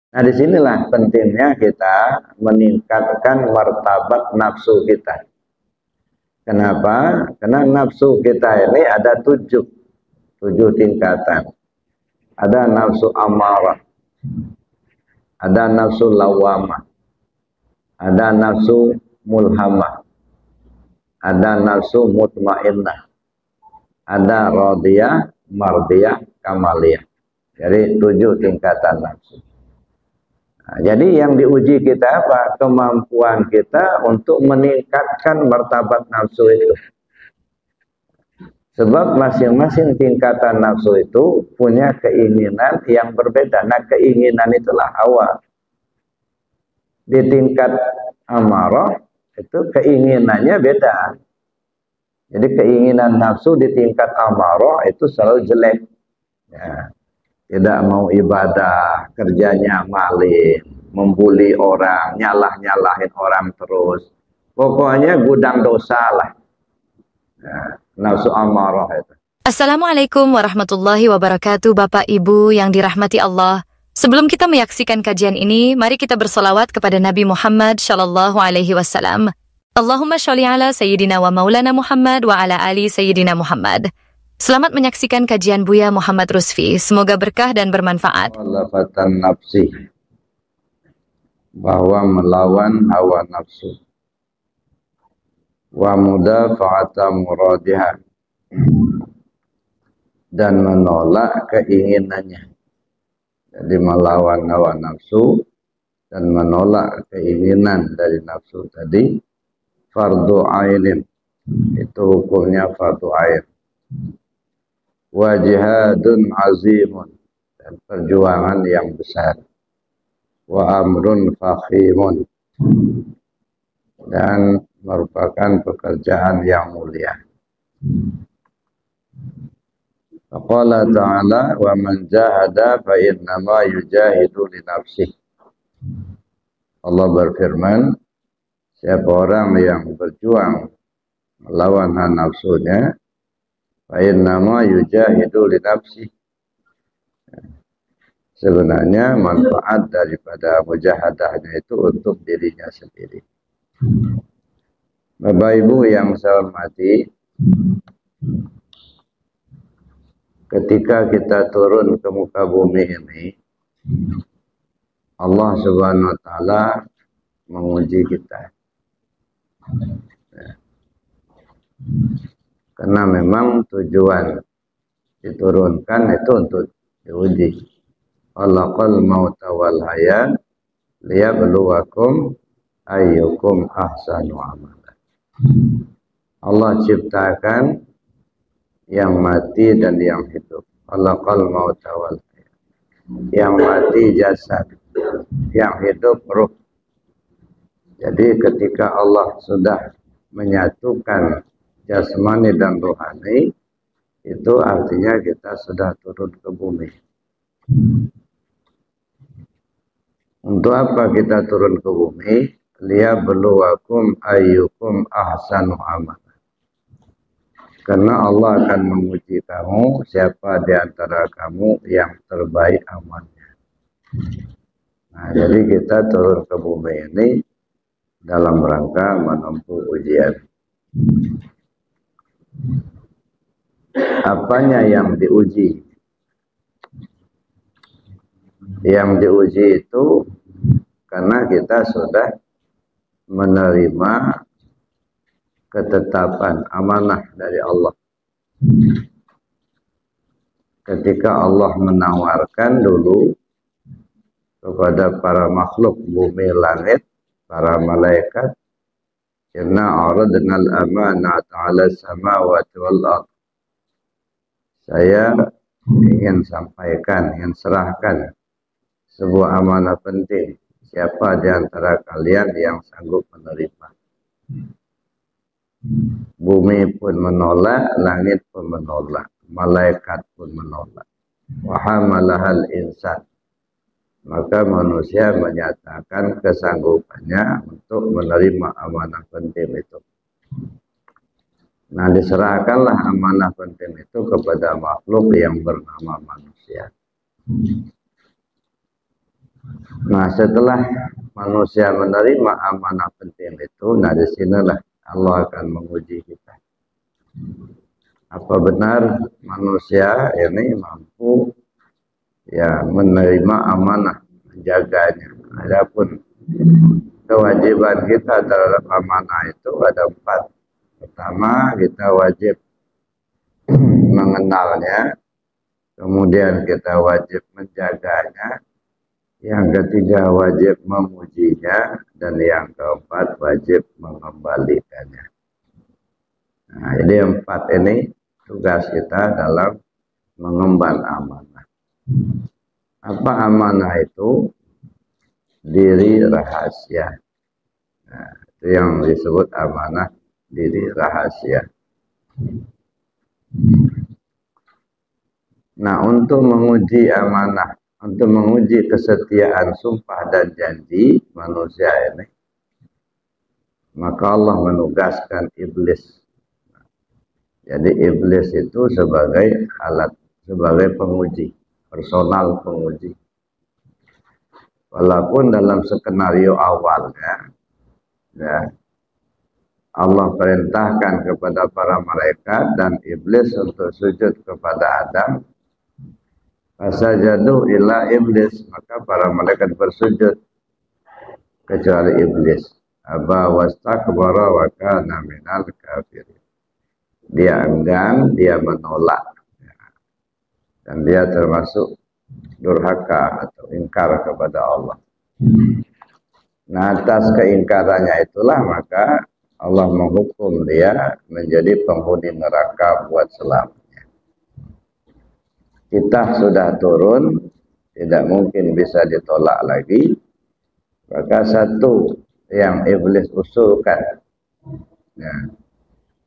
Nah, disinilah pentingnya kita meningkatkan martabat nafsu kita. Kenapa? Karena nafsu kita ini ada tujuh tingkatan. Ada nafsu amarah, ada nafsu lawamah, ada nafsu mulhamah, ada nafsu mutmainnah, ada radiyah, mardiyah, kamaliyah. Jadi 7 tingkatan nafsu. Nah, jadi yang diuji kita apa? Kemampuan kita untuk meningkatkan martabat nafsu itu. Sebab masing-masing tingkatan nafsu itu punya keinginan yang berbeda. Nah, keinginan itulah hawa. Di tingkat amarah itu keinginannya beda. Jadi keinginan nafsu di tingkat amarah itu selalu jelek. Ya, tidak mau ibadah, kerjanya maling, membuli orang, nyalah-nyalahin orang terus. Pokoknya gudang dosa lah. Ya, nafsu amarah itu. Assalamualaikum warahmatullahi wabarakatuh, Bapak Ibu yang dirahmati Allah. Sebelum kita menyaksikan kajian ini, mari kita bersolawat kepada Nabi Muhammad Shallallahu Alaihi Wasallam. Allahumma sholli ala Sayyidina wa Maulana Muhammad wa ala ali Sayyidina Muhammad. Selamat menyaksikan kajian Buya Muhammad Rusfi. Semoga berkah dan bermanfaat. Lafatan nafsi, bahwa melawan hawa nafsu. Wa mudafa'ata muradiha, dan menolak keinginannya. Jadi melawan hawa nafsu dan menolak keinginan dari nafsu tadi fardu ainin, itu hukumnya fardu ain. Wa jihadun azimun, dan perjuangan yang besar. Wa amrun fakhimun, dan merupakan pekerjaan yang mulia. Faqala ta'ala wa man jahada fa innama yujahidu li nafsihi. Allah berfirman, siapa orang yang berjuang melawan hawa nafsunya, fa innama yujahidu li nafsihi. Sebenarnya manfaat daripada mujahadahnya itu untuk dirinya sendiri. Bapak Ibu yang saya hormati, ketika kita turun ke muka bumi ini, Allah Subhanahu wa Ta'ala menguji kita. Karena memang tujuan diturunkan itu untuk diuji. Khalaqal mauta wal hayat liyabluwakum ayyukum ahsanu amala. Allah ciptakan yang mati dan yang hidup. Khalaqal mauta wal hayat. Yang mati jasad, yang hidup ruh. Jadi ketika Allah sudah menyatukan jasmani dan rohani, itu artinya kita sudah turun ke bumi. Untuk apa kita turun ke bumi? Liyabluwakum ayyukum ahsanu amala. Karena Allah akan menguji kamu, siapa di antara kamu yang terbaik amalnya. Nah, jadi kita turun ke bumi ini dalam rangka menempuh ujian. Apanya yang diuji? Yang diuji itu karena kita sudah menerima ketetapan amanah dari Allah. Ketika Allah menawarkan dulu kepada para makhluk bumi langit, para malaikat, inna aradna al-amanata 'ala samawati wal ardh. Saya ingin sampaikan, ingin serahkan sebuah amanah penting. Siapa di antara kalian yang sanggup menerima? Bumi pun menolak, langit pun menolak, malaikat pun menolak. Wa hamalahal insan. Maka manusia menyatakan kesanggupannya untuk menerima amanah penting itu. Nah, diserahkanlah amanah penting itu kepada makhluk yang bernama manusia. Nah, setelah manusia menerima amanah penting itu, nah disinilah Allah akan menguji kita. Apa benar manusia ini mampu ya menerima amanah, menjaganya. Adapun kewajiban kita terhadap amanah itu ada 4. Pertama, kita wajib mengenalnya, kemudian kita wajib menjaganya, yang ketiga wajib memujinya, dan yang keempat wajib mengembalikannya. Nah, jadi 4 ini tugas kita dalam mengemban amanah. Apa amanah itu? Diri rahasia. Nah, itu yang disebut amanah diri rahasia. Nah, untuk menguji amanah, untuk menguji kesetiaan sumpah dan janji manusia ini, maka Allah menugaskan iblis. Jadi iblis itu sebagai alat, sebagai penguji, personal penguji. Walaupun dalam skenario awalnya, ya, Allah perintahkan kepada para malaikat dan iblis untuk sujud kepada Adam. Fasajadu illa iblis, maka para malaikat bersujud kecuali iblis. Aba wastakbara wa kana minal kafirin. Dia enggan, dia menolak, dan dia termasuk durhaka atau ingkar kepada Allah. Nah, atas keingkarannya itulah maka Allah menghukum dia menjadi penghuni neraka buat selamanya. Kita sudah turun, tidak mungkin bisa ditolak lagi. Maka satu yang iblis usulkan, ya,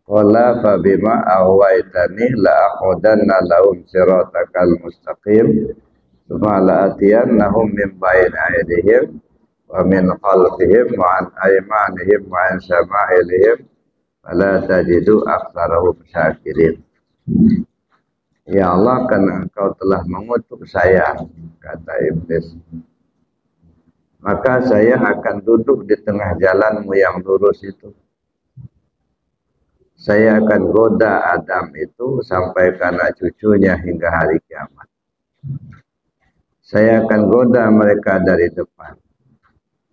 qala fa bima awaitani la aqudanna lahum siratakal mustaqim tsumma la atiyannahum min bayni aydihim wa min khalfihim wa an aymanihim wa an shama'ilihim fala tajidu aktsarahum syakirin. Ya Allah, karena Engkau telah mengutuk saya, kata iblis, maka saya akan duduk di tengah jalanmu yang lurus itu. Saya akan goda Adam itu sampai ke anak cucunya hingga hari kiamat. Saya akan goda mereka dari depan,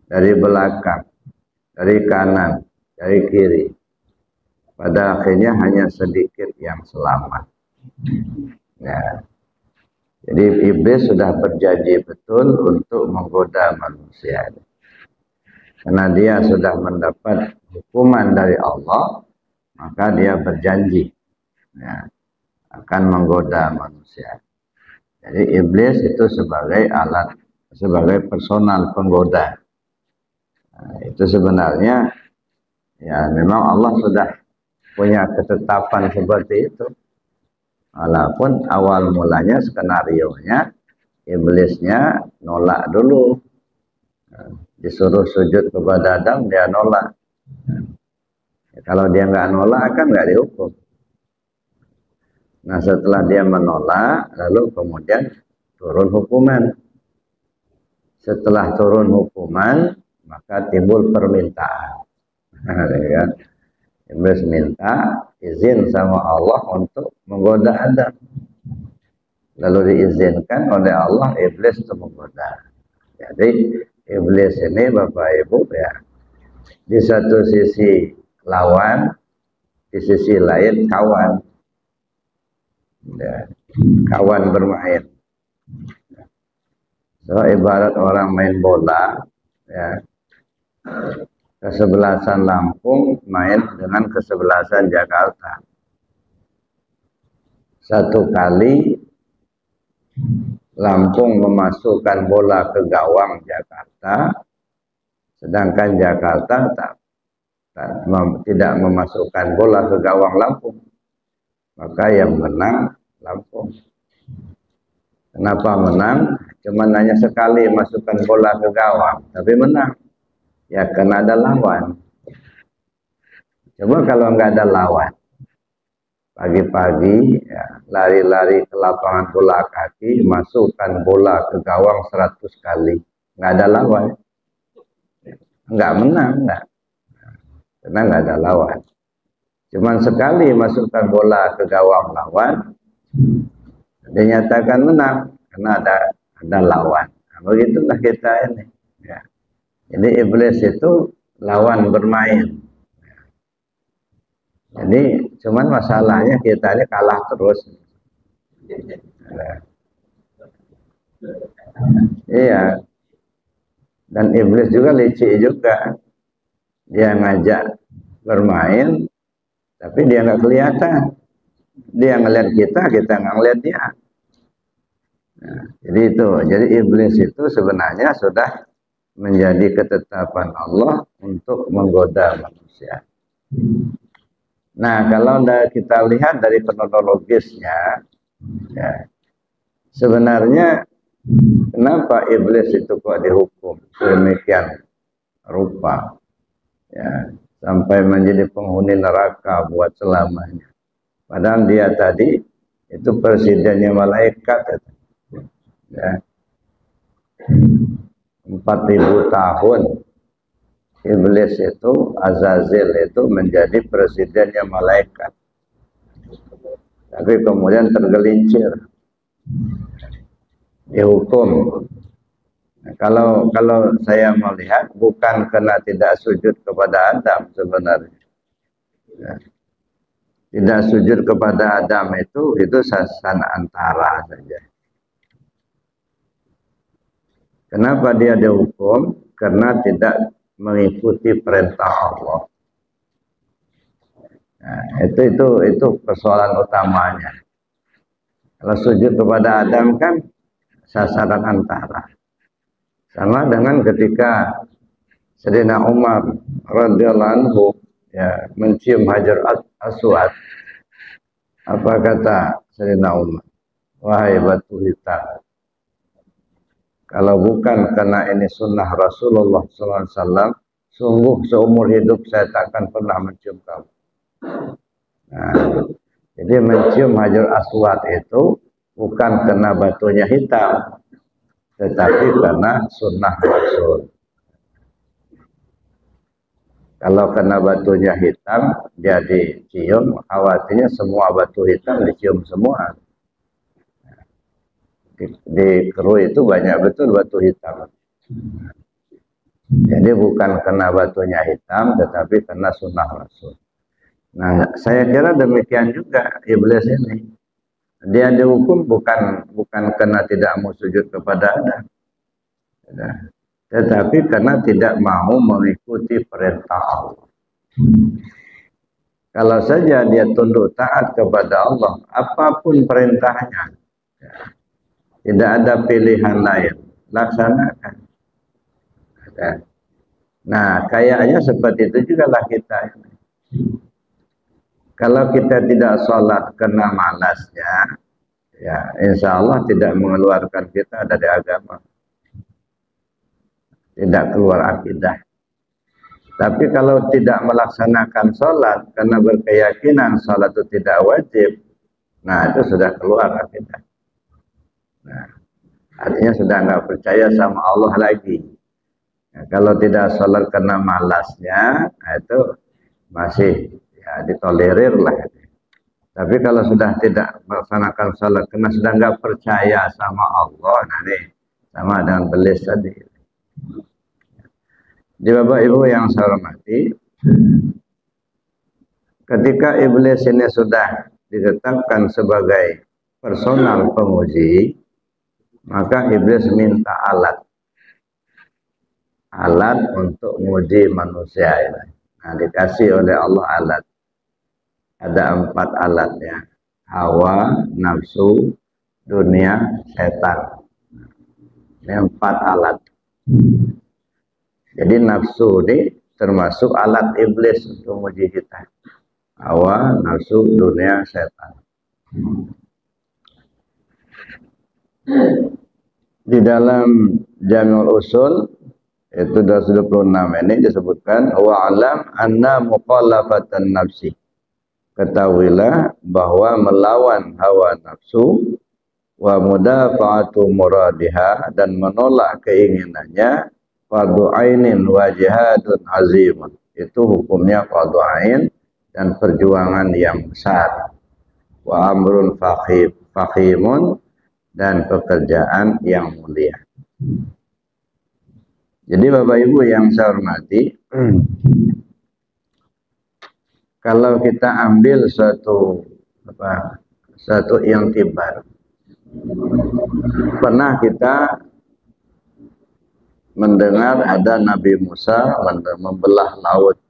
dari belakang, dari kanan, dari kiri. Pada akhirnya hanya sedikit yang selamat. Ya. Jadi iblis sudah berjanji betul untuk menggoda manusia. Karena dia sudah mendapat hukuman dari Allah, maka dia berjanji, ya, akan menggoda manusia. Jadi iblis itu sebagai alat, sebagai personal penggoda. Nah, itu sebenarnya ya memang Allah sudah punya ketetapan seperti itu. Walaupun awal mulanya skenarionya iblisnya nolak dulu. Disuruh sujud kepada Adam, dia nolak. Kalau dia nggak nolak kan nggak dihukum. Nah, setelah dia menolak, lalu kemudian turun hukuman. Setelah turun hukuman, maka timbul permintaan. Ya, iblis minta izin sama Allah untuk menggoda Adam. Lalu diizinkan oleh Allah iblis untuk menggoda. Jadi iblis ini Bapak Ibu ya, di satu sisi lawan, di sisi lain kawan, ya, kawan bermain. So ibarat orang main bola, ya, kesebelasan Lampung main dengan kesebelasan Jakarta. Satu kali Lampung memasukkan bola ke gawang Jakarta, sedangkan Jakarta tidak memasukkan bola ke gawang Lampung, maka yang menang Lampung. Kenapa menang? Cuman hanya sekali masukkan bola ke gawang, tapi menang. Ya karena ada lawan. Coba kalau nggak ada lawan, pagi-pagi ya, lari-lari ke lapangan bola kaki, masukkan bola ke gawang 100 kali, nggak ada lawan, nggak menang, nggak, karena nggak ada lawan. Cuman sekali masukkan bola ke gawang lawan, dinyatakan menang karena ada lawan. Nah, begitulah kita ini. Ya. Jadi iblis itu lawan bermain. Jadi cuman masalahnya kita ini kalah terus. Nah, iya. Dan iblis juga licik juga. Dia ngajak bermain, tapi dia nggak kelihatan. Dia ngelihat kita nggak ngelihat dia. Nah, jadi itu. Jadi iblis itu sebenarnya sudah menjadi ketetapan Allah untuk menggoda manusia. Nah, kalau kita lihat dari kronologisnya, ya, sebenarnya kenapa iblis itu kok dihukum demikian rupa, ya, sampai menjadi penghuni neraka buat selamanya. Padahal dia tadi itu presidennya malaikat, ya. 4.000 tahun iblis itu, Azazil itu menjadi presidennya malaikat. Tapi kemudian tergelincir, dihukum. Nah, kalau saya melihat bukan karena tidak sujud kepada Adam sebenarnya. Ya. Tidak sujud kepada Adam itu sasan antara saja. Kenapa dia dihukum? Karena tidak mengikuti perintah Allah. Nah, itu persoalan utamanya. Kalau sujud kepada Adam kan sasaran antara. Sama dengan ketika Sayyidina Umar radhiyallahu anhu ya mencium Hajar Aswad. Apa kata Sayyidina Umar? Wahai batu hitam, kalau bukan karena ini sunnah Rasulullah SAW, sungguh seumur hidup saya tak akan pernah mencium kamu. Nah, jadi mencium Hajar Aswad itu bukan karena batunya hitam, tetapi karena sunnah Rasul. Kalau karena batunya hitam, dia dicium, khawatirnya semua batu hitam dicium semua. Di Kru itu banyak betul batu hitam. Jadi bukan karena batunya hitam, tetapi karena sunnah Rasul. Nah, saya kira demikian juga iblis ini. Dia dihukum bukan karena tidak mau sujud kepada Adam, tetapi karena tidak mau mengikuti perintah Allah. Kalau saja dia tunduk taat kepada Allah, apapun perintahnya, tidak ada pilihan lain, laksanakan. Nah, kayaknya seperti itu juga lah kita. Kalau kita tidak sholat karena malasnya, ya insya Allah tidak mengeluarkan kita dari agama, tidak keluar akidah. Tapi kalau tidak melaksanakan sholat karena berkeyakinan sholat itu tidak wajib, nah itu sudah keluar akidah. Nah, artinya sudah nggak percaya sama Allah lagi. Nah, kalau tidak sholat karena malasnya, nah itu masih ya ditolerir lah. Tapi kalau sudah tidak melaksanakan sholat karena sudah nggak percaya sama Allah, nah ini sama dengan belis tadi. Jadi Bapak Ibu yang saya hormati, ketika iblis ini sudah ditetapkan sebagai personal penguji, maka iblis minta alat untuk menguji manusia ini. Nah, dikasih oleh Allah alat. Ada 4 alat ya. Hawa, nafsu, dunia, setan. Ini 4 alat. Jadi nafsu ini termasuk alat iblis untuk menguji kita. Hawa, nafsu, dunia, setan. Di dalam Jami'ul Usul itu 226 ini disebutkan wa alam anna muqallafatan nafsi. Ketahuilah bahwa melawan hawa nafsu wa mudafa'atu muradiha, dan menolak keinginannya, fardu ainin wa jihadun azimun, itu hukumnya fardu ain dan perjuangan yang besar. Wa amrun fahimun, dan pekerjaan yang mulia. Jadi Bapak Ibu yang saya hormati, kalau kita ambil suatu yang tibar, pernah kita mendengar ada Nabi Musa membelah laut.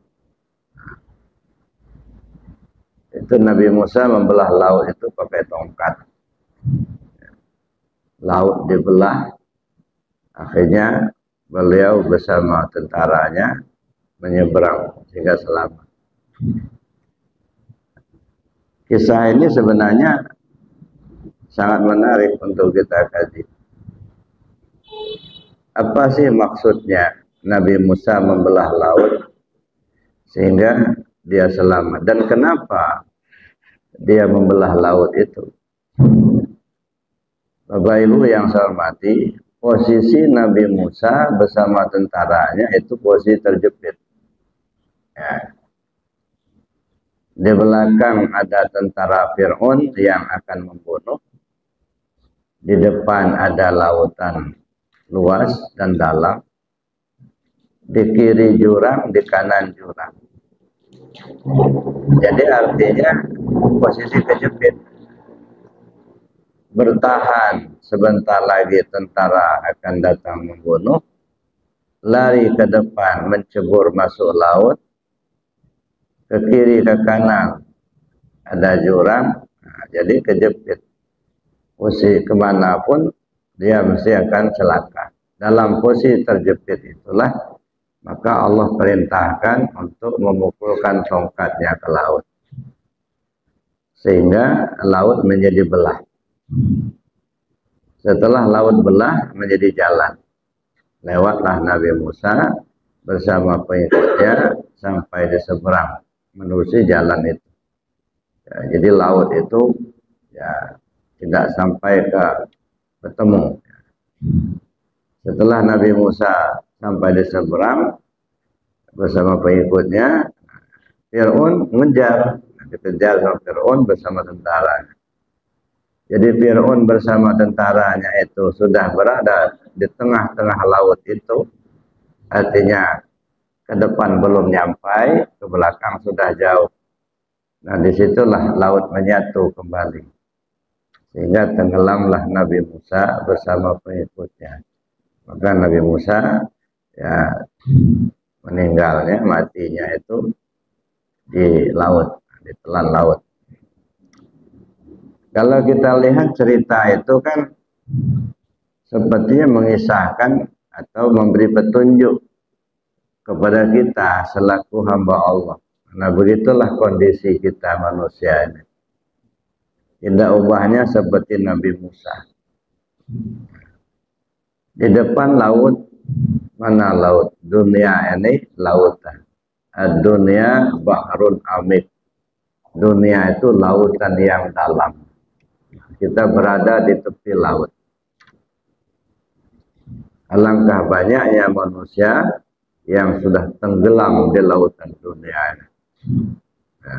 Itu Nabi Musa membelah laut itu pakai tongkat. Laut dibelah, akhirnya beliau bersama tentaranya menyeberang sehingga selamat. Kisah ini sebenarnya sangat menarik untuk kita kaji. Apa sih maksudnya Nabi Musa membelah laut sehingga dia selamat, dan kenapa dia membelah laut itu? Bapak Ibu yang saya hormati, posisi Nabi Musa bersama tentaranya itu posisi terjepit. Ya. Di belakang ada tentara Fir'aun yang akan membunuh. Di depan ada lautan luas dan dalam. Di kiri jurang, di kanan jurang. Jadi artinya posisi kejepit. Bertahan, sebentar lagi tentara akan datang membunuh. Lari ke depan, mencebur masuk laut. Ke kiri, ke kanan ada jurang. Nah, jadi kejepit. Posisi kemanapun dia mesti akan celaka. Dalam posisi terjepit itulah maka Allah perintahkan untuk memukulkan tongkatnya ke laut, sehingga laut menjadi belah. Setelah laut belah menjadi jalan, lewatlah Nabi Musa bersama pengikutnya sampai di seberang, menerusi jalan itu. Ya, jadi laut itu ya tidak sampai ke bertemu. Setelah Nabi Musa sampai di seberang bersama pengikutnya, Fir'aun mengejar, dikejar sama Fir'aun bersama tentara. Jadi Fir'aun bersama tentaranya itu sudah berada di tengah-tengah laut itu, artinya ke depan belum nyampai, ke belakang sudah jauh. Nah, disitulah laut menyatu kembali, sehingga tenggelamlah Nabi Musa bersama pengikutnya. Maka Nabi Musa ya meninggalnya, matinya itu di laut, di telan laut. Kalau kita lihat cerita itu kan sepertinya mengisahkan atau memberi petunjuk kepada kita selaku hamba Allah. Nah, begitulah kondisi kita manusia ini. Tidak ubahnya seperti Nabi Musa. Di depan laut, mana laut? Dunia ini lautan. Dunia bahrun amik. Dunia itu lautan yang dalam. Kita berada di tepi laut. Alangkah banyaknya manusia yang sudah tenggelam di lautan dunia ini. Ya.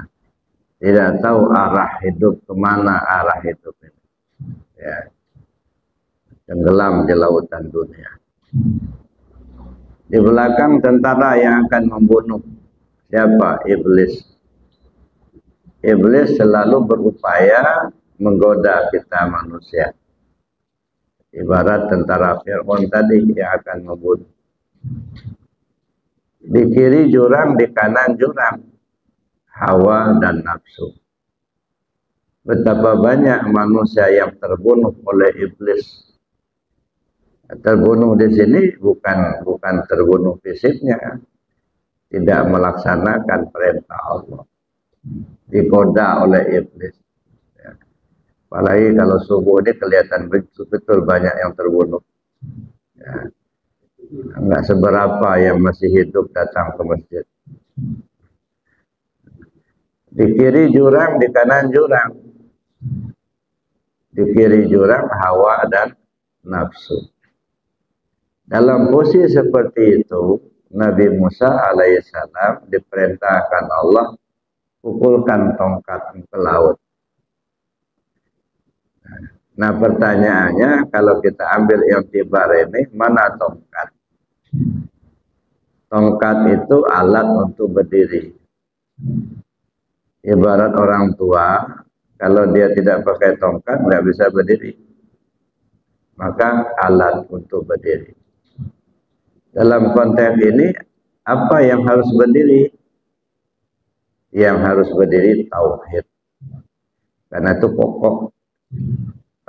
Tidak tahu arah hidup, kemana arah hidup ini. Ya. Tenggelam di lautan dunia. Di belakang tentara yang akan membunuh. Siapa? Iblis. Iblis selalu berupaya menggoda kita manusia. Ibarat tentara Fir'aun tadi yang akan membunuh. Di kiri jurang, di kanan jurang. Hawa dan nafsu. Betapa banyak manusia yang terbunuh oleh iblis. Terbunuh di sini bukan terbunuh fisiknya, tidak melaksanakan perintah Allah, digoda oleh iblis. Ya. Apalagi kalau subuh ini kelihatan betul banyak yang terbunuh. Ya. Enggak seberapa yang masih hidup datang ke masjid. Di kiri jurang, di kanan jurang. Di kiri jurang hawa dan nafsu. Dalam posisi seperti itu, Nabi Musa alaihissalam diperintahkan Allah pukulkan tongkat ke laut. Nah pertanyaannya, kalau kita ambil i'tibar ini, mana tongkat? Tongkat itu alat untuk berdiri. Ibarat orang tua, kalau dia tidak pakai tongkat, nggak bisa berdiri. Maka alat untuk berdiri. Dalam konteks ini, apa yang harus berdiri? Yang harus berdiri tauhid. Karena itu pokok.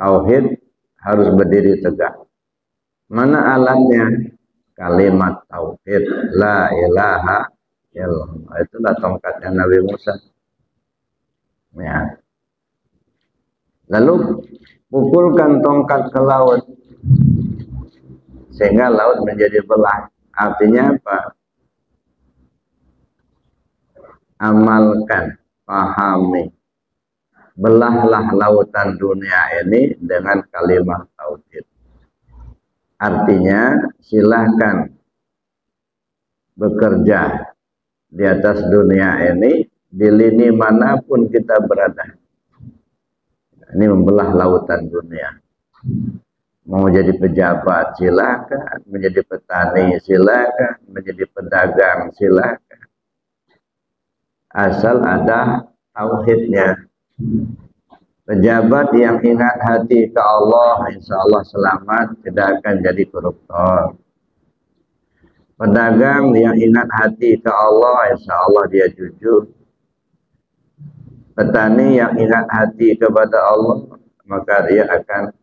Tauhid harus berdiri tegak. Mana alatnya? Kalimat tauhid. La ilaha illallah. Itulah tongkatnya Nabi Musa. Ya. Lalu pukulkan tongkat ke laut. Sehingga laut menjadi belah. Artinya apa? Amalkan, pahami. Belahlah lautan dunia ini dengan kalimat tauhid. Artinya silahkan bekerja di atas dunia ini di lini manapun kita berada. Ini membelah lautan dunia. Mau jadi pejabat silakan, menjadi petani silakan, menjadi pedagang silakan. Asal ada tauhidnya. Pejabat yang ingat hati ke Allah, insya Allah selamat, tidak akan jadi koruptor. Pedagang yang ingat hati ke Allah, insya Allah dia jujur. Petani yang ingat hati kepada Allah, maka dia akan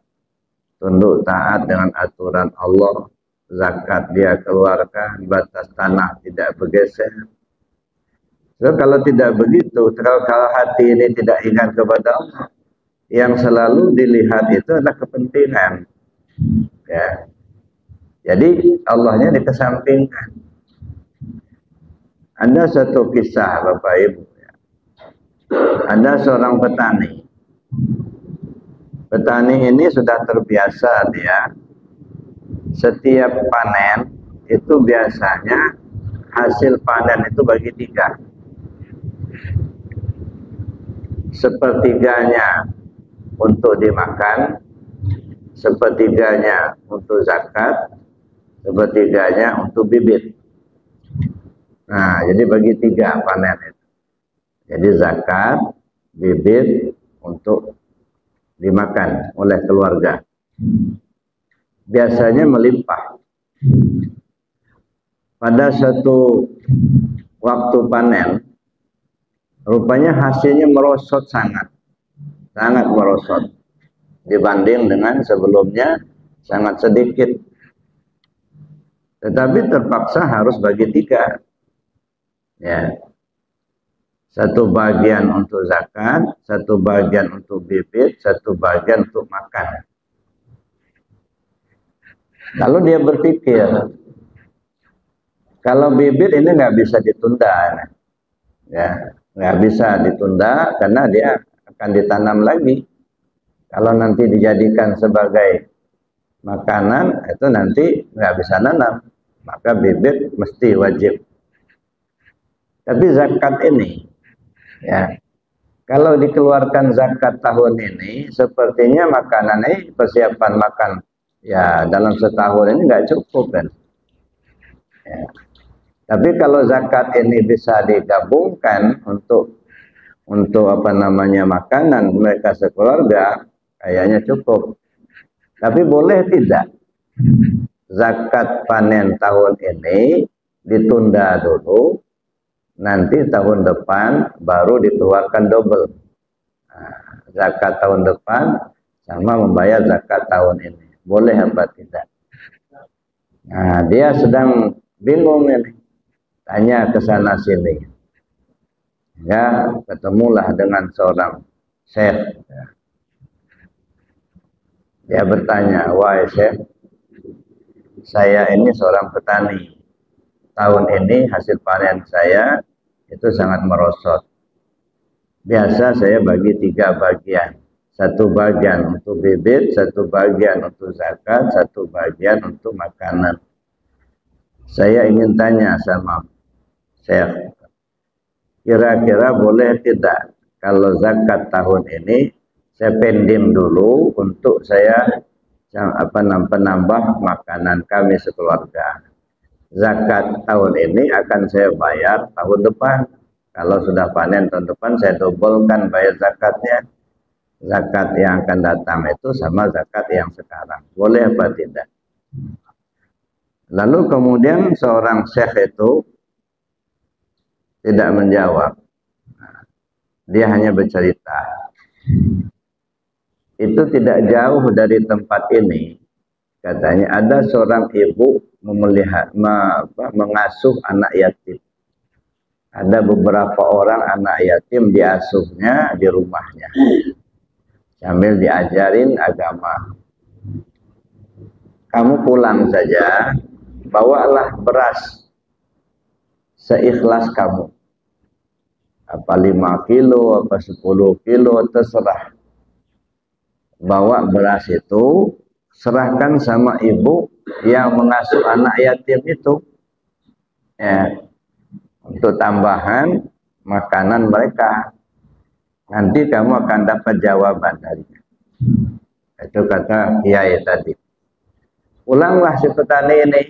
tunduk taat dengan aturan Allah. Zakat dia keluarkan, batas tanah tidak bergeser. So, kalau tidak begitu, kalau hati ini tidak ingat kepada Allah, yang selalu dilihat itu adalah kepentingan. Ya. Jadi Allahnya dikesampingkan. Ada satu kisah Bapak Ibu. Ada seorang petani. Petani ini sudah terbiasa dia. Setiap panen itu biasanya hasil panen itu bagi 3. Sepertiganya untuk dimakan, sepertiganya untuk zakat, sepertiganya untuk bibit. Nah, jadi bagi 3 panen itu. Jadi zakat, bibit untuk dimakan oleh keluarga. Biasanya melimpah. Pada suatu waktu panen, rupanya hasilnya merosot sangat merosot dibanding dengan sebelumnya sangat sedikit. Tetapi terpaksa harus bagi 3. Ya. Satu bagian untuk zakat, satu bagian untuk bibit, satu bagian untuk makan. Lalu dia berpikir, kalau bibit ini nggak bisa ditunda, ya. Nggak bisa ditunda karena dia akan ditanam lagi. Kalau nanti dijadikan sebagai makanan, itu nanti nggak bisa nanam. Maka bibit mesti wajib. Tapi zakat ini, ya, kalau dikeluarkan zakat tahun ini, sepertinya makanan ini, persiapan makan, ya dalam setahun ini nggak cukup kan. Ya. Tapi kalau zakat ini bisa digabungkan untuk apa namanya makanan mereka sekeluarga, kayaknya cukup. Tapi boleh tidak zakat panen tahun ini ditunda dulu, nanti tahun depan baru dikeluarkan double. Nah, zakat tahun depan sama membayar zakat tahun ini. Boleh apa tidak? Nah, dia sedang bingung ini. Tanya ke sana sini. Ya, ketemulah dengan seorang syekh. Dia bertanya, "Wahai syekh, saya ini seorang petani. Tahun ini hasil panen saya itu sangat merosot. Biasa saya bagi 3 bagian. Satu bagian untuk bibit, satu bagian untuk zakat, satu bagian untuk makanan. Saya ingin tanya sama Syekh, kira-kira boleh tidak kalau zakat tahun ini saya pending dulu untuk saya penambah makanan kami sekeluarga. Zakat tahun ini akan saya bayar tahun depan. Kalau sudah panen tahun depan saya dobelkan bayar zakatnya. Zakat yang akan datang itu sama zakat yang sekarang. Boleh apa tidak? Lalu kemudian seorang syekh itu tidak menjawab. Dia hanya bercerita. Itu tidak jauh dari tempat ini. Katanya ada seorang ibu mengasuh anak yatim. Ada beberapa orang anak yatim diasuhnya di rumahnya. Sambil diajarin agama. Kamu pulang saja, bawalah beras seikhlas kamu. Apa 5 kilo, apa 10 kilo, terserah. Bawa beras itu, serahkan sama ibu yang mengasuh anak yatim itu. Ya, untuk tambahan makanan mereka. Nanti kamu akan dapat jawaban darinya. Itu kata kiai tadi. Pulanglah si petani ini.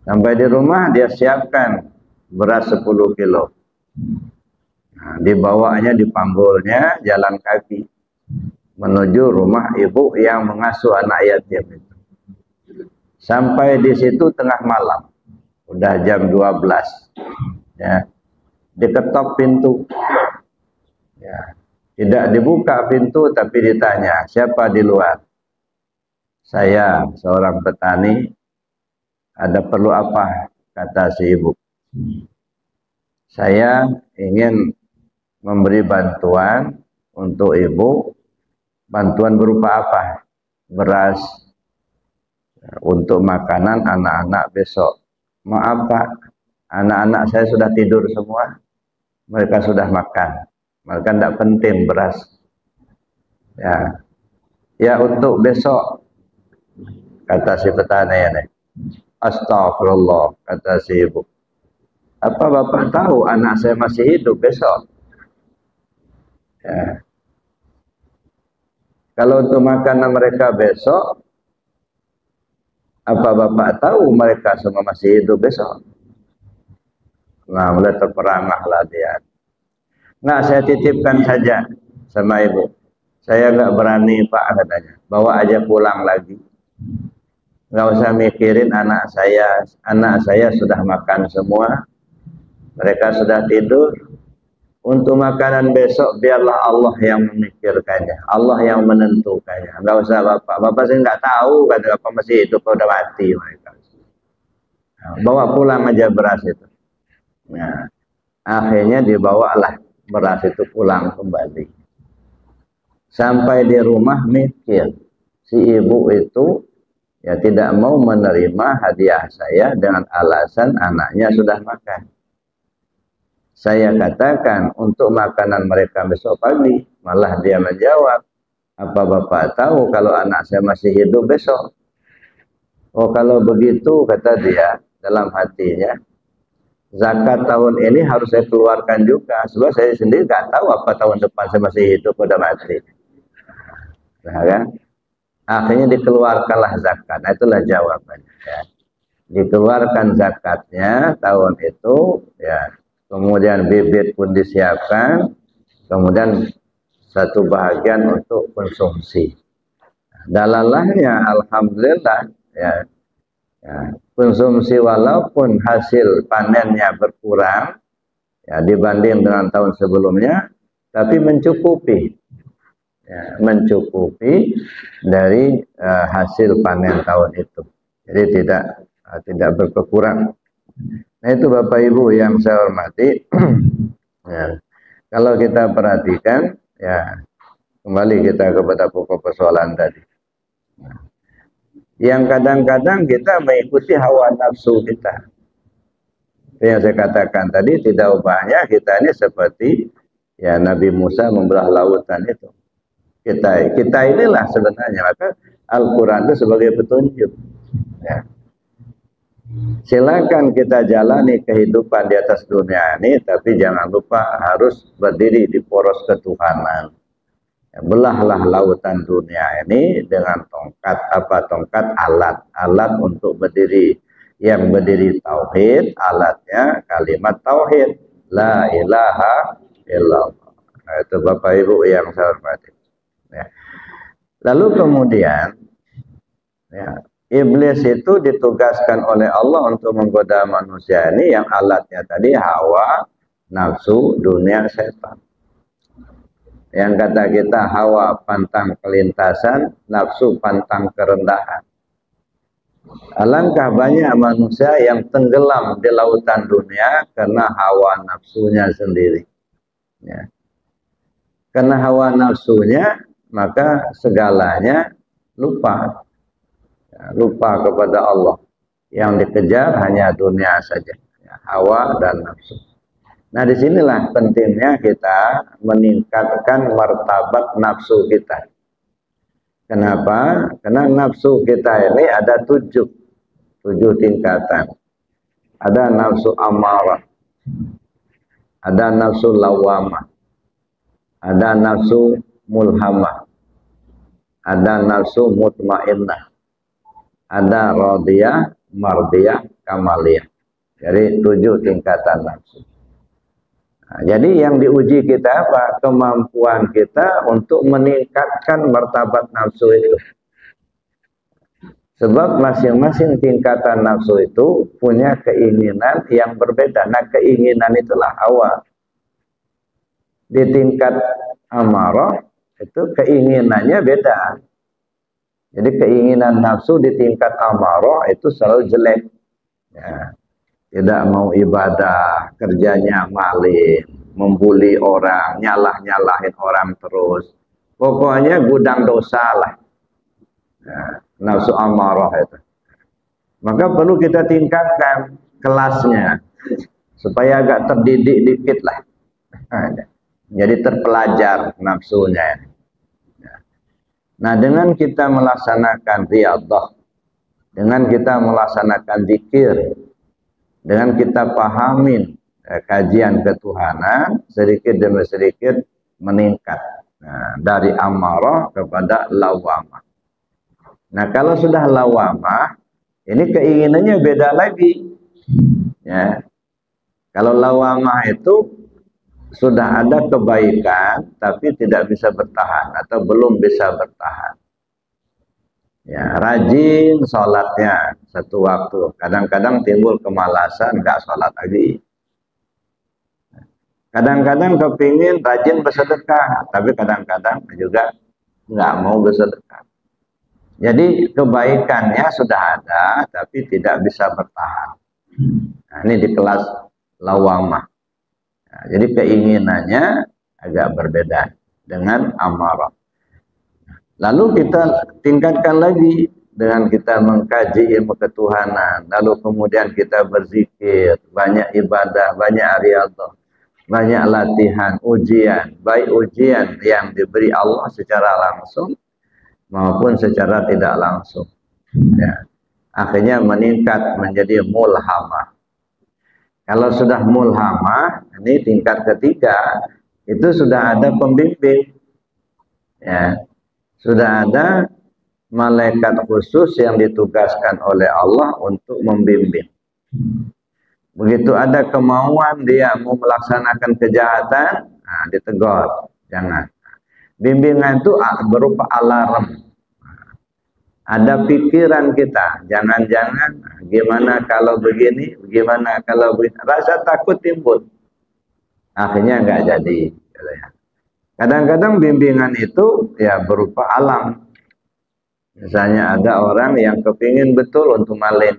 Sampai di rumah dia siapkan beras 10 kilo. Nah, dibawanya di panggulnya jalan kaki menuju rumah ibu yang mengasuh anak yatim itu. Sampai di situ tengah malam. Udah jam 12. Ya. Diketok pintu. Ya. Tidak dibuka pintu tapi ditanya, siapa di luar? Saya, seorang petani. Ada perlu apa? Kata si ibu. Saya ingin memberi bantuan untuk ibu. Bantuan berupa apa? Beras untuk makanan anak-anak besok. Maaf Pak, anak-anak saya sudah tidur semua. Mereka sudah makan. Mereka tidak penting beras. Ya, ya untuk besok, kata si petani ini. Astagfirullah, kata si ibu. Apa Bapak tahu anak saya masih hidup besok? Ya. Kalau untuk makanan mereka besok, apa Bapak tahu mereka semua masih hidup besok? Nah, mulai terperangahlah dia. Nah, saya titipkan saja sama ibu. Saya nggak berani Pak, katanya. Bawa aja pulang lagi. Nggak usah mikirin anak saya. Anak saya sudah makan semua. Mereka sudah tidur. Untuk makanan besok, biarlah Allah yang memikirkannya. Allah yang menentukannya. Nggak usah Bapak. Bapak saya nggak tahu, kata Bapak masih hidup, udah mati mereka. Nah, bawa pulang aja beras itu. Nah, akhirnya dibawalah beras itu pulang kembali. Sampai di rumah mikir, si ibu itu ya tidak mau menerima hadiah saya dengan alasan anaknya sudah makan. Saya katakan untuk makanan mereka besok pagi, malah dia menjawab, apa Bapak tahu kalau anak saya masih hidup besok? Oh kalau begitu, kata dia dalam hatinya, zakat tahun ini harus saya keluarkan juga. Sebab saya sendiri nggak tahu apa tahun depan saya masih hidup atau mati. Nah, kan? Akhirnya dikeluarkanlah zakat. Nah, itulah jawabannya. Ya. Dikeluarkan zakatnya tahun itu. Ya. Kemudian bibit pun disiapkan. Kemudian satu bahagian untuk konsumsi. Dalalahnya, alhamdulillah. Ya. Ya, konsumsi walaupun hasil panennya berkurang ya, dibanding dengan tahun sebelumnya, tapi mencukupi, ya, mencukupi dari hasil panen tahun itu. Jadi tidak berkurang. Nah itu Bapak Ibu yang saya hormati. Ya, kalau kita perhatikan, ya kembali kita kepada pokok persoalan tadi. Nah, yang kadang-kadang kita mengikuti hawa nafsu kita. Yang saya katakan tadi, tidak ubahnya kita ini seperti ya Nabi Musa membelah lautan itu. Kita inilah sebenarnya, maka Al-Quran itu sebagai petunjuk. Ya. Silakan kita jalani kehidupan di atas dunia ini, tapi jangan lupa harus berdiri di poros ketuhanan. Ya, belahlah lautan dunia ini dengan tongkat alat untuk berdiri. Yang berdiri tauhid, alatnya kalimat tauhid, la ilaha illallah. Nah, itu Bapak Ibu yang saya hormati. Ya. Lalu kemudian, ya, iblis itu ditugaskan oleh Allah untuk menggoda manusia ini, yang alatnya tadi hawa, nafsu, dunia, setan. Yang kata kita hawa pantang kelintasan, nafsu pantang kerendahan. Alangkah banyak manusia yang tenggelam di lautan dunia karena hawa nafsunya sendiri. Ya. Karena hawa nafsunya, maka segalanya lupa. Ya, lupa kepada Allah. Yang dikejar hanya dunia saja. Ya, hawa dan nafsu. Nah, disinilah pentingnya kita meningkatkan martabat nafsu kita. Kenapa? Karena nafsu kita ini ada tujuh tingkatan. Ada nafsu amarah, ada nafsu lawamah, ada nafsu mulhamah, ada nafsu mutmainnah, ada radiyah, mardiyah, kamaliyah. Jadi 7 tingkatan nafsu. Nah, jadi yang diuji kita apa? Kemampuan kita untuk meningkatkan martabat nafsu itu. Sebab masing-masing tingkatan nafsu itu punya keinginan yang berbeda. Nah, keinginan itulah hawa. Di tingkat amarah itu keinginannya beda. Jadi keinginan nafsu di tingkat amarah itu selalu jelek. Ya. Tidak mau ibadah, kerjanya maling, membuli orang, nyalahin orang terus. Pokoknya gudang dosa lah. Ya, nafsu amarah itu. Maka perlu kita tingkatkan kelasnya supaya agak terdidik dikit lah. Jadi terpelajar nafsunya. Nah, dengan kita melaksanakan riyadhah, dengan kita melaksanakan zikir, dengan kita pahamin kajian ketuhanan, sedikit demi sedikit meningkat. Nah, dari amarah kepada lawamah. Nah, kalau sudah lawamah, ini keinginannya beda lagi. Ya. Kalau lawamah itu sudah ada kebaikan, tapi tidak bisa bertahan atau belum bisa bertahan. Ya, rajin sholatnya satu waktu. Kadang-kadang timbul kemalasan, nggak sholat lagi. Kadang-kadang kepingin rajin bersedekah, tapi kadang-kadang juga nggak mau bersedekah. Jadi kebaikannya sudah ada, tapi tidak bisa bertahan. Nah, ini di kelas lawamah. Nah, jadi keinginannya agak berbeda dengan amarah. Lalu kita tingkatkan lagi dengan kita mengkaji ilmu ketuhanan. Lalu kemudian kita berzikir, banyak ibadah, banyak riyadhah, banyak latihan, ujian. Baik ujian yang diberi Allah secara langsung maupun secara tidak langsung. Ya. Akhirnya meningkat menjadi mulhamah. Kalau sudah mulhamah, ini tingkat ketiga, itu sudah ada pembimbing. Ya. Sudah ada malaikat khusus yang ditugaskan oleh Allah untuk membimbing. Begitu ada kemauan dia mau melaksanakan kejahatan, nah, ditegur, jangan. Bimbingan itu berupa alarm. Ada pikiran kita, jangan-jangan gimana kalau begini, gimana kalau begini. Rasa takut timbul. Akhirnya nggak jadi. Kadang-kadang bimbingan itu ya berupa alam. Misalnya ada orang yang kepingin betul untuk malin.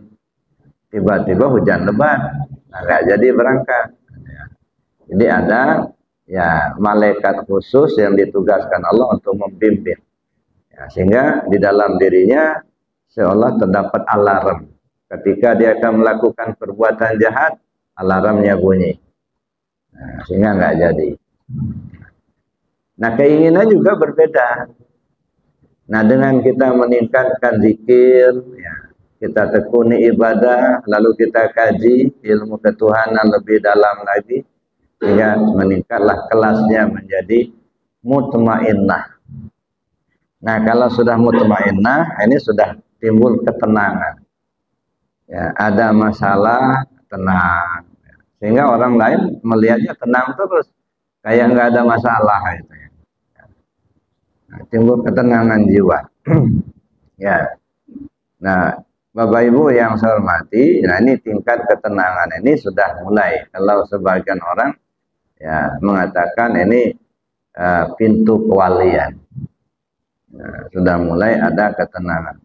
Tiba-tiba hujan lebat. Nah, nggak jadi berangkat. Jadi ada ya malaikat khusus yang ditugaskan Allah untuk membimbing. Ya, sehingga di dalam dirinya seolah terdapat alarm. Ketika dia akan melakukan perbuatan jahat, alarmnya bunyi. Nah, sehingga nggak jadi. Nah, keinginan juga berbeda. Nah, dengan kita meningkatkan zikir, ya, kita tekuni ibadah, lalu kita kaji ilmu ketuhanan lebih dalam lagi, sehingga meningkatlah kelasnya menjadi mutmainnah. Nah, kalau sudah mutmainnah, ini sudah timbul ketenangan. Ya, ada masalah, tenang. Sehingga orang lain melihatnya tenang terus, kayak nggak ada masalah itu. Nah, timbul ketenangan jiwa. Ya. Nah, Bapak Ibu yang saya hormati, nah ini tingkat ketenangan ini sudah mulai. Kalau sebagian orang ya mengatakan ini pintu kewalian. Nah, sudah mulai ada ketenangan.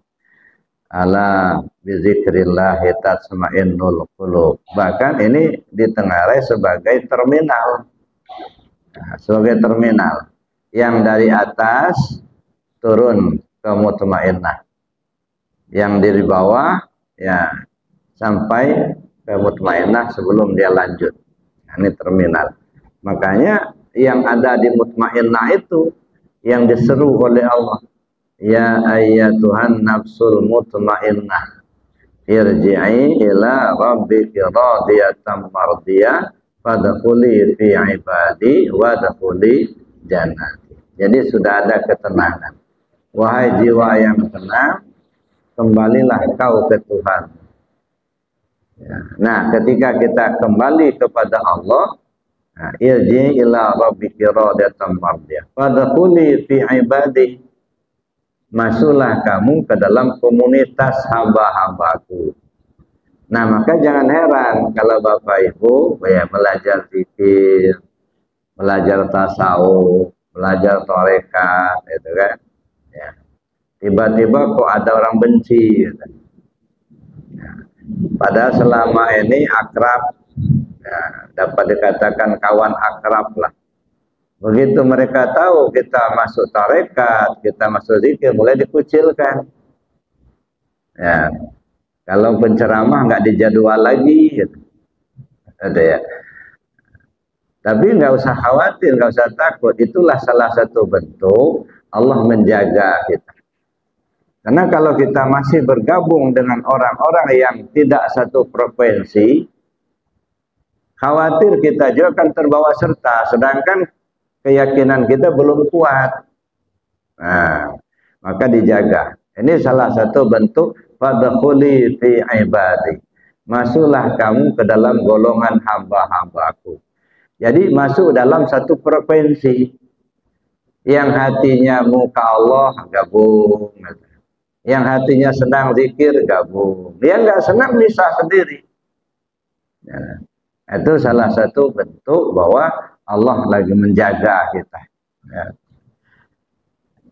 Ala bizikrillah tatma'innul qulub. Bahkan ini ditengarai sebagai terminal. Nah, sebagai terminal yang dari atas turun ke mutmainnah. Yang dari bawah ya sampai ke mutmainnah sebelum dia lanjut. Nah, ini terminal. Makanya yang ada di mutmainnah itu yang diseru oleh Allah, ya ayyatuhan nafsul mutmainnah irji'i ila rabbiki radiyatan mardiyah fadkhuli fi ibadi wadkhuli jannati. Jadi sudah ada ketenangan. Wahai jiwa yang tenang, kembalilah kau ke Tuhan. Ya. Nah, ketika kita kembali kepada Allah, irji ila rabbiki radiyatan mardiyah fadkhuli fi ibadi, masuklah kamu ke dalam komunitas hamba-hambaku. Nah, maka jangan heran kalau Bapak Ibu ya belajar zikir, belajar tasawuf, belajar tarekat, gitu kan. Ya. Tiba-tiba kok ada orang benci gitu. Ya. Padahal selama ini akrab, ya, dapat dikatakan kawan akrab lah. Begitu mereka tahu kita masuk tarekat, kita masuk zikir, mulai dikucilkan. Ya. Kalau penceramah nggak dijadwal lagi gitu. Ada ya. Tapi nggak usah khawatir, nggak usah takut. Itulah salah satu bentuk Allah menjaga kita. Karena kalau kita masih bergabung dengan orang-orang yang tidak satu frekuensi, khawatir kita juga akan terbawa serta, sedangkan keyakinan kita belum kuat. Nah, maka dijaga. Ini salah satu bentuk fadkhuli fi ibadi. Masuklah kamu ke dalam golongan hamba-hambaku. Jadi masuk dalam satu frekuensi. Yang hatinya muka Allah gabung. Yang hatinya senang zikir gabung. Yang nggak senang bisa sendiri. Ya. Itu salah satu bentuk bahwa Allah lagi menjaga kita. Ya.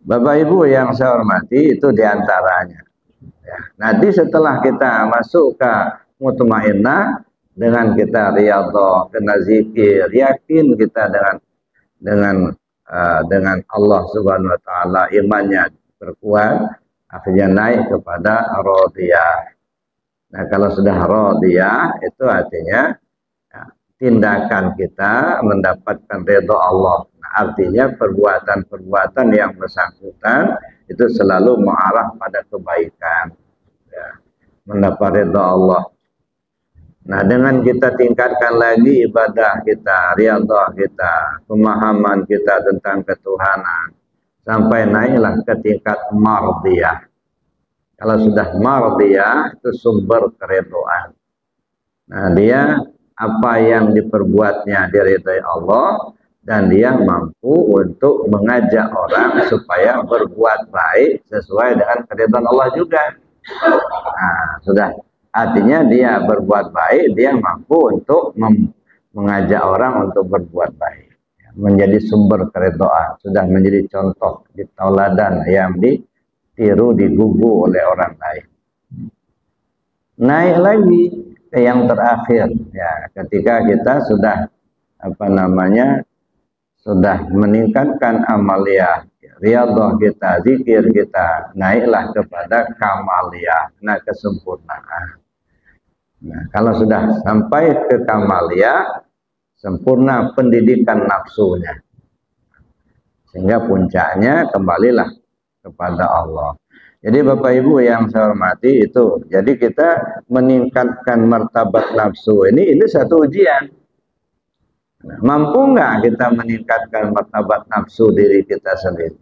Bapak Ibu yang saya hormati, itu diantaranya. Ya. Nanti setelah kita masuk ke mutmainnah, dengan kita riyadhah, kena zikir, yakin kita dengan Allah Subhanahu Wa Taala, imannya berkuat, akhirnya naik kepada radiyah. Nah, kalau sudah radiyah, itu artinya ya, tindakan kita mendapatkan ridha Allah. Nah, artinya perbuatan-perbuatan yang bersangkutan itu selalu mengarah pada kebaikan, ya, mendapat ridha Allah. Nah, dengan kita tingkatkan lagi ibadah kita, riyadhah kita, pemahaman kita tentang ketuhanan, sampai naiklah ke tingkat mardiyah. Kalau sudah mardiyah, itu sumber keridhaan. Nah, dia apa yang diperbuatnya diridhai Allah, dan dia mampu untuk mengajak orang supaya berbuat baik sesuai dengan keridhaan Allah juga. Nah, sudah. Artinya dia berbuat baik, dia mampu untuk mengajak orang untuk berbuat baik. Menjadi sumber keridhaan, sudah menjadi contoh, tauladan yang ditiru, digugu oleh orang lain. Naik lagi ke yang terakhir, ya, ketika kita sudah sudah meningkatkan amaliyah, riyadhah kita, zikir kita, naiklah kepada kamaliyah, nah kesempurnaan. Nah, kalau sudah sampai ke kamaliyah, sempurna pendidikan nafsunya, sehingga puncaknya kembalilah kepada Allah. Jadi Bapak Ibu yang saya hormati itu, jadi kita meningkatkan martabat nafsu ini satu ujian. Nah, mampu nggak kita meningkatkan martabat nafsu diri kita sendiri?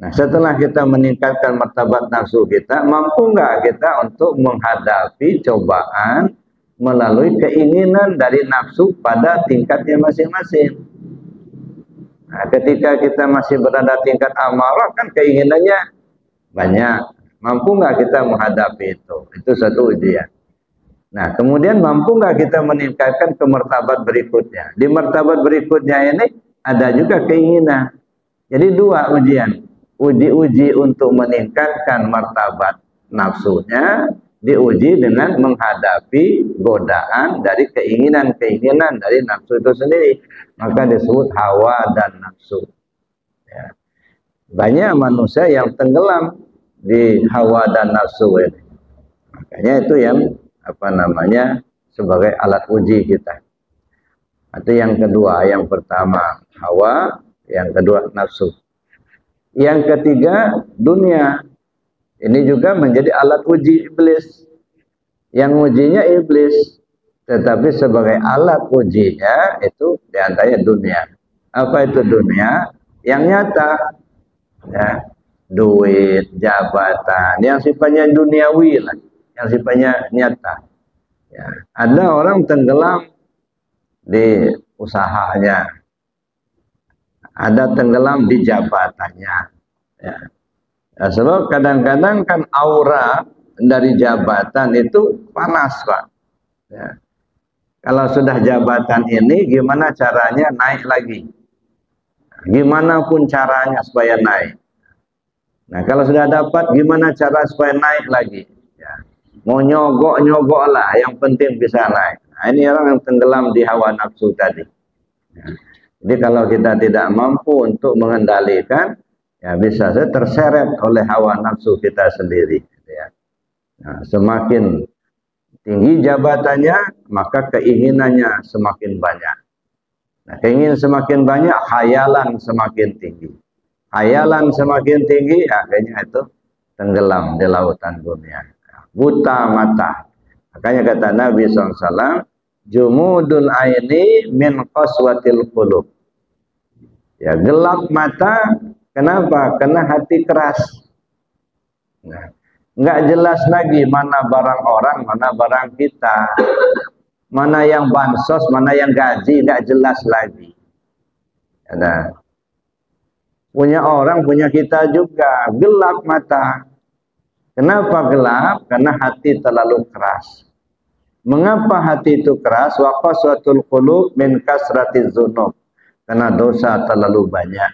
Nah, setelah kita meningkatkan martabat nafsu kita, mampu nggak kita untuk menghadapi cobaan melalui keinginan dari nafsu pada tingkatnya masing-masing. Nah, ketika kita masih berada tingkat amarah, kan keinginannya banyak. Mampu nggak kita menghadapi itu? Itu satu ujian. Nah, kemudian mampu nggak kita meningkatkan ke martabat berikutnya? Di martabat berikutnya ini ada juga keinginan. Jadi dua ujian. Uji-uji untuk meningkatkan martabat nafsunya, diuji dengan menghadapi godaan dari keinginan-keinginan dari nafsu itu sendiri. Maka disebut hawa dan nafsu. Ya. Banyak manusia yang tenggelam di hawa dan nafsu ini. Makanya itu yang sebagai alat uji kita. Itu yang kedua, yang pertama hawa, yang kedua nafsu. Yang ketiga dunia. Ini juga menjadi alat uji iblis. Yang ujinya iblis, tetapi sebagai alat ujinya itu diantaranya dunia. Apa itu dunia? Yang nyata, ya, duit, jabatan, yang sifatnya duniawi lah, yang sifatnya nyata. Ya, ada orang tenggelam di usahanya, ada tenggelam di jabatannya. Ya. Nah, sebab kadang-kadang kan aura dari jabatan itu panas, Pak. Ya. Kalau sudah jabatan ini, gimana caranya naik lagi? Gimana pun caranya supaya naik. Nah, kalau sudah dapat, gimana cara supaya naik lagi? Ya. Mau nyogok lah, yang penting bisa naik. Nah, ini orang yang tenggelam di hawa nafsu tadi. Ya. Jadi kalau kita tidak mampu untuk mengendalikan, ya bisa saja terseret oleh hawa nafsu kita sendiri. Ya. Nah, semakin tinggi jabatannya, maka keinginannya semakin banyak. Nah, keinginan semakin banyak, khayalan semakin tinggi. Khayalan semakin tinggi, akhirnya itu tenggelam di lautan dunia. Buta mata. Makanya kata Nabi SAW, jumudul aini min qaswatil qulub. Ya, gelap mata, kenapa? Karena hati keras. Nah, nggak jelas lagi mana barang orang, mana barang kita, mana yang bansos, mana yang gaji, nggak jelas lagi. Nah, punya orang, punya kita juga, gelap mata. Kenapa gelap? Karena hati terlalu keras. Mengapa hati itu keras? Wa qaswatul qulub min kasratiz dzunub. Karena dosa terlalu banyak.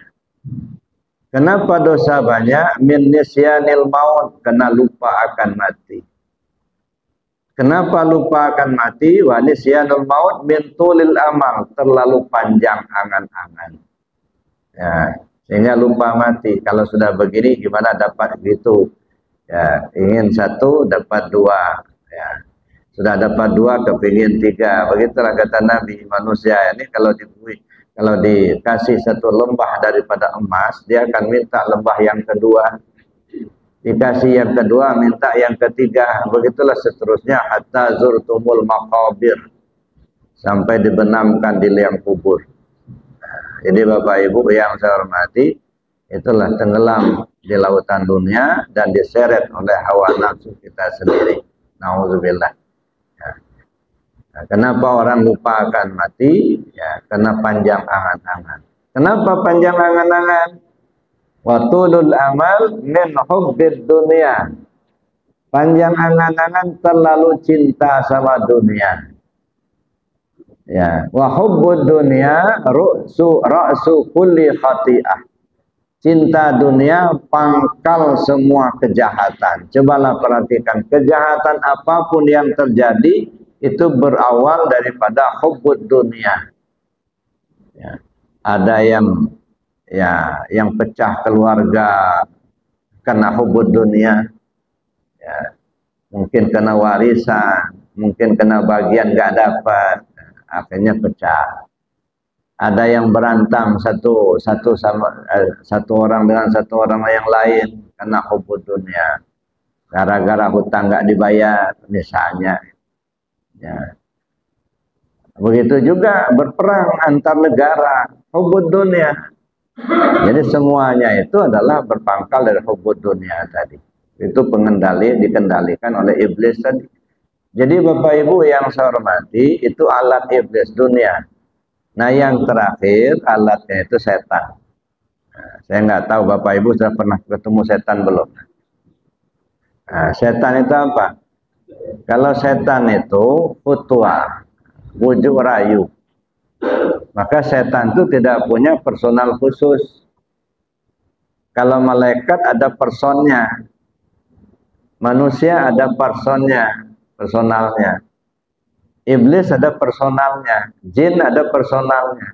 Kenapa dosa banyak? Min nisyanil maut, karena lupa akan mati. Kenapa lupa akan mati? Wa nisyanul maut min tulil amal, terlalu panjang angan-angan. Ya, sehingga lupa mati. Kalau sudah begini gimana dapat gitu? Ya, ingin satu dapat dua. Ya. Sudah dapat dua kepingin tiga. Begitulah kata Nabi, manusia ini kalau dikasih satu lembah daripada emas, dia akan minta lembah yang kedua. Dikasih yang kedua, minta yang ketiga. Begitulah seterusnya hatta zurtumul maqabir, sampai dibenamkan di liang kubur. Jadi Bapak Ibu yang saya hormati, itulah tenggelam di lautan dunia dan diseret oleh hawa nafsu kita sendiri. Nauzubillah. Ya. Nah, kenapa orang lupa akan mati? Ya, karena panjang angan-angan. Kenapa panjang angan-angan? Wa tulul amal min hubbid dunia. Panjang angan-angan terlalu cinta sama dunia. Ya, wa hubbud dunya ra'su kulli khati'ah. Cinta dunia pangkal semua kejahatan. Cobalah perhatikan, kejahatan apapun yang terjadi itu berawal daripada hubbud dunia. Ya, ada yang pecah keluarga karena hubbud dunia. Ya, mungkin kena warisan, mungkin kena bagian nggak dapat. Akhirnya pecah. Ada yang berantem satu orang dengan satu orang yang lain karena hubud dunia. Gara-gara hutang nggak dibayar misalnya. Ya. Begitu juga berperang antar negara, hubud dunia. Jadi semuanya itu adalah berpangkal dari hubud dunia tadi. Itu dikendalikan oleh iblis tadi. Jadi Bapak Ibu yang saya hormati, itu alat iblis dunia. Nah yang terakhir alatnya itu setan. Nah, saya nggak tahu Bapak Ibu sudah pernah ketemu setan belum? Nah, setan itu apa? Kalau setan itu futua, bujuk rayu. Maka setan itu tidak punya personal khusus. Kalau malaikat ada personnya, manusia ada personalnya. Iblis ada personalnya, jin ada personalnya.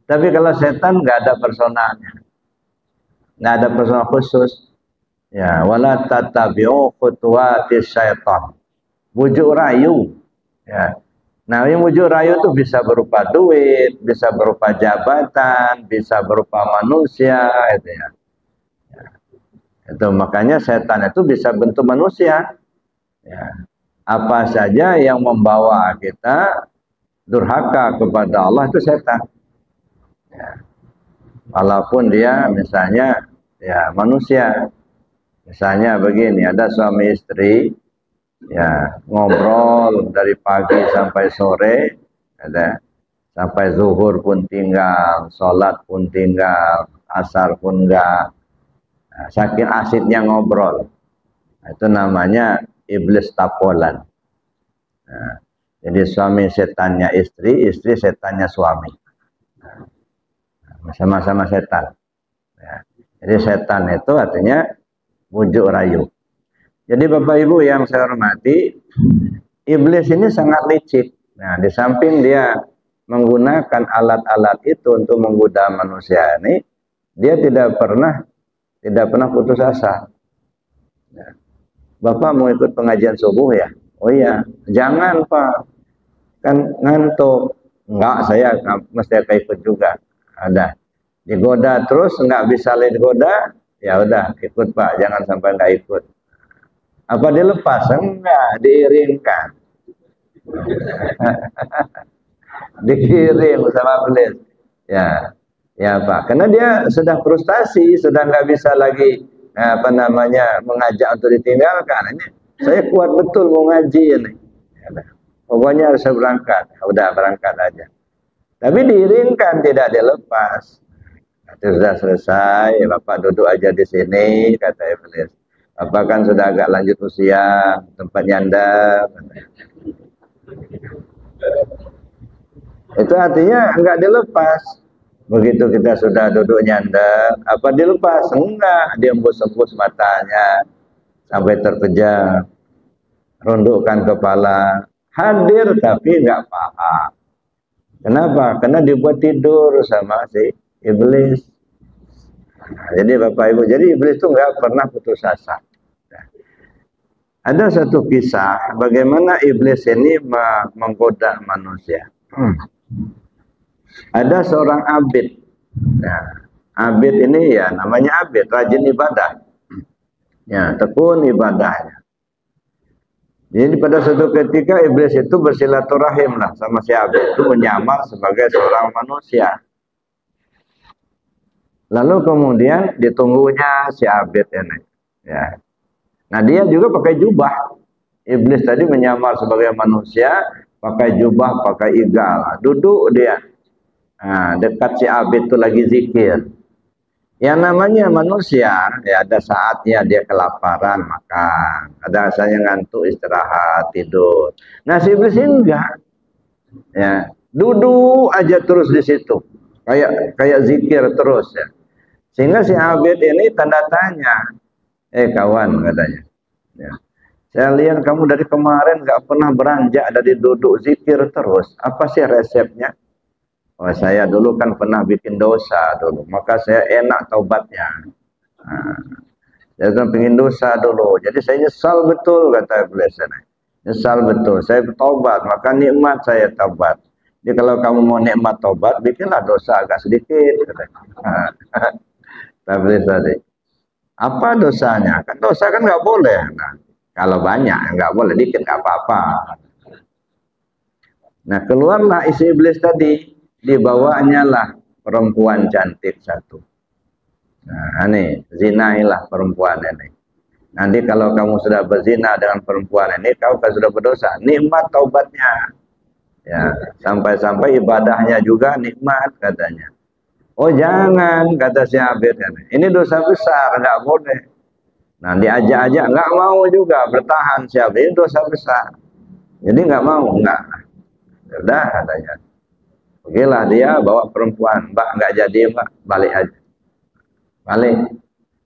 Tapi kalau setan nggak ada personalnya, nggak ada personal khusus. Ya, wala tatabi'u khutuwatis syaitan. Bujuk rayu. Ya. Nah, yang bujuk rayu itu bisa berupa duit, bisa berupa jabatan, bisa berupa manusia, itu ya. Itu makanya setan itu bisa bentuk manusia. Ya. Apa saja yang membawa kita durhaka kepada Allah itu setan. Ya. Walaupun dia misalnya ya manusia. Misalnya begini, ada suami istri ya ngobrol dari pagi sampai sore, ada sampai zuhur pun tinggal, sholat pun tinggal, asar pun enggak. Nah, saking asiknya ngobrol. Itu namanya iblis tapolan. Nah, jadi suami setannya istri, istri setannya suami. Sama-sama setan. Ya. Jadi setan itu artinya bujuk rayu. Jadi Bapak Ibu yang saya hormati, iblis ini sangat licik. Nah, di samping dia menggunakan alat-alat itu untuk menggoda manusia ini, dia tidak pernah putus asa. Ya. Bapak mau ikut pengajian subuh ya? Oh iya, jangan Pak, kan ngantuk. Enggak, saya mesti ikut juga. Ada digoda terus nggak bisa digoda, ya udah ikut Pak, jangan sampai nggak ikut. Apa dilepas? Enggak, diiringkan. Dikirim sama iblis. Ya, ya Pak, karena dia sudah frustasi, sudah nggak bisa lagi mengajak untuk ditinggalkan. Ini saya kuat betul mau ngaji ini. Pokoknya harus berangkat. Udah berangkat aja. Tapi diiringkan, tidak dilepas. Itu sudah selesai, Bapak duduk aja di sini, kata iblis. Bapak kan sudah agak lanjut usia, tempat nyandar. Itu artinya enggak dilepas. Begitu kita sudah duduk nyandar, apa dilepas? Enggak, dia embus-embus matanya sampai terpejam, rundukkan kepala, hadir tapi enggak paham. Kenapa? Karena dibuat tidur sama si iblis. Nah, jadi Bapak Ibu, jadi iblis itu enggak pernah putus asa. Nah, ada satu kisah bagaimana iblis ini menggoda manusia. Ada seorang abid. Nah, abid ini ya namanya abid, rajin ibadah. Ya, tekun ibadahnya. Jadi pada suatu ketika iblis itu bersilaturahim lah sama si abid, itu menyamar sebagai seorang manusia. Lalu kemudian ditunggunya si abid ini. Ya. Nah, dia juga pakai jubah. Iblis tadi menyamar sebagai manusia, pakai jubah, pakai igal. Duduk dia. Nah, dekat si abid itu lagi zikir. Yang namanya manusia, ya ada saatnya dia kelaparan, makan. Ada saatnya ngantuk, istirahat, tidur. Nah, si iblis enggak. Ya, duduk aja terus di situ. Kayak zikir terus ya. Sehingga si abid ini tanda tanya. Kawan, katanya. Ya. Saya lihat kamu dari kemarin nggak pernah beranjak dari duduk zikir terus. Apa sih resepnya? Oh, saya dulu kan pernah bikin dosa dulu, maka saya enak taubatnya. Nah, saya kan pengen dosa dulu, jadi saya nyesal betul, kata iblis. Nyesal betul, saya bertobat, maka nikmat saya taubat. Jadi kalau kamu mau nikmat tobat, bikinlah dosa agak sedikit. Tapi tadi, apa dosanya? Kan dosa kan nggak boleh. Nah, kalau banyak nggak boleh, dikit nggak apa-apa. Nah keluarlah isi iblis tadi, dibawanya lah perempuan cantik satu. Nah ini zinailah perempuan ini. Nanti kalau kamu sudah berzina dengan perempuan ini, kamu kan sudah berdosa. Nikmat taubatnya, ya sampai-sampai ibadahnya juga nikmat katanya. Oh jangan, kata si Abid, ini dosa besar, nggak boleh. Nah diajak-ajak nggak mau juga, bertahan si Abid, ini dosa besar. Jadi nggak mau, nggak. Udah katanya. Okelah dia bawa perempuan, Mbak nggak jadi Mbak, balik aja. Balik.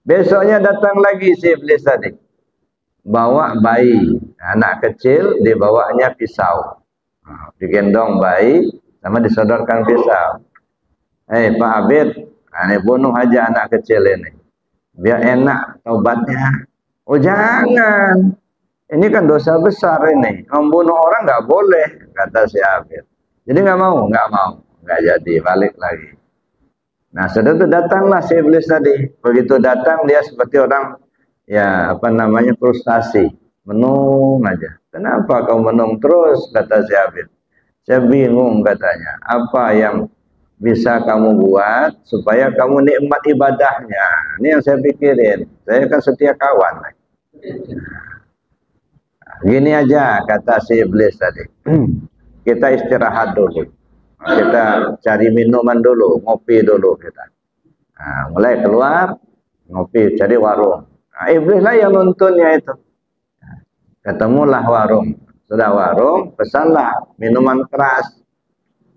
Besoknya datang lagi si iblis tadi. Bawa bayi, anak kecil dibawanya pisau. Digendong bayi sama disodorkan pisau. Pak Abid, ini bunuh aja anak kecil ini. Biar enak taubatnya. Oh jangan. Ini kan dosa besar ini. Membunuh orang nggak boleh, kata si Abid. Jadi nggak mau, nggak jadi, balik lagi. Nah, sudah itu datanglah si iblis tadi. Begitu datang dia seperti orang, ya apa namanya, frustasi, menung aja. Kenapa kau menung terus, kata si Abid. Saya bingung katanya. Apa yang bisa kamu buat supaya kamu nikmat ibadahnya? Ini yang saya pikirin. Saya kan setia kawan. Gini aja kata si iblis tadi. Kita istirahat dulu. Kita cari minuman dulu, ngopi dulu kita. Nah, mulai keluar, ngopi, cari warung. Nah, iblis lah yang nuntunnya itu. Ketemulah warung. Sudah warung, pesanlah minuman keras.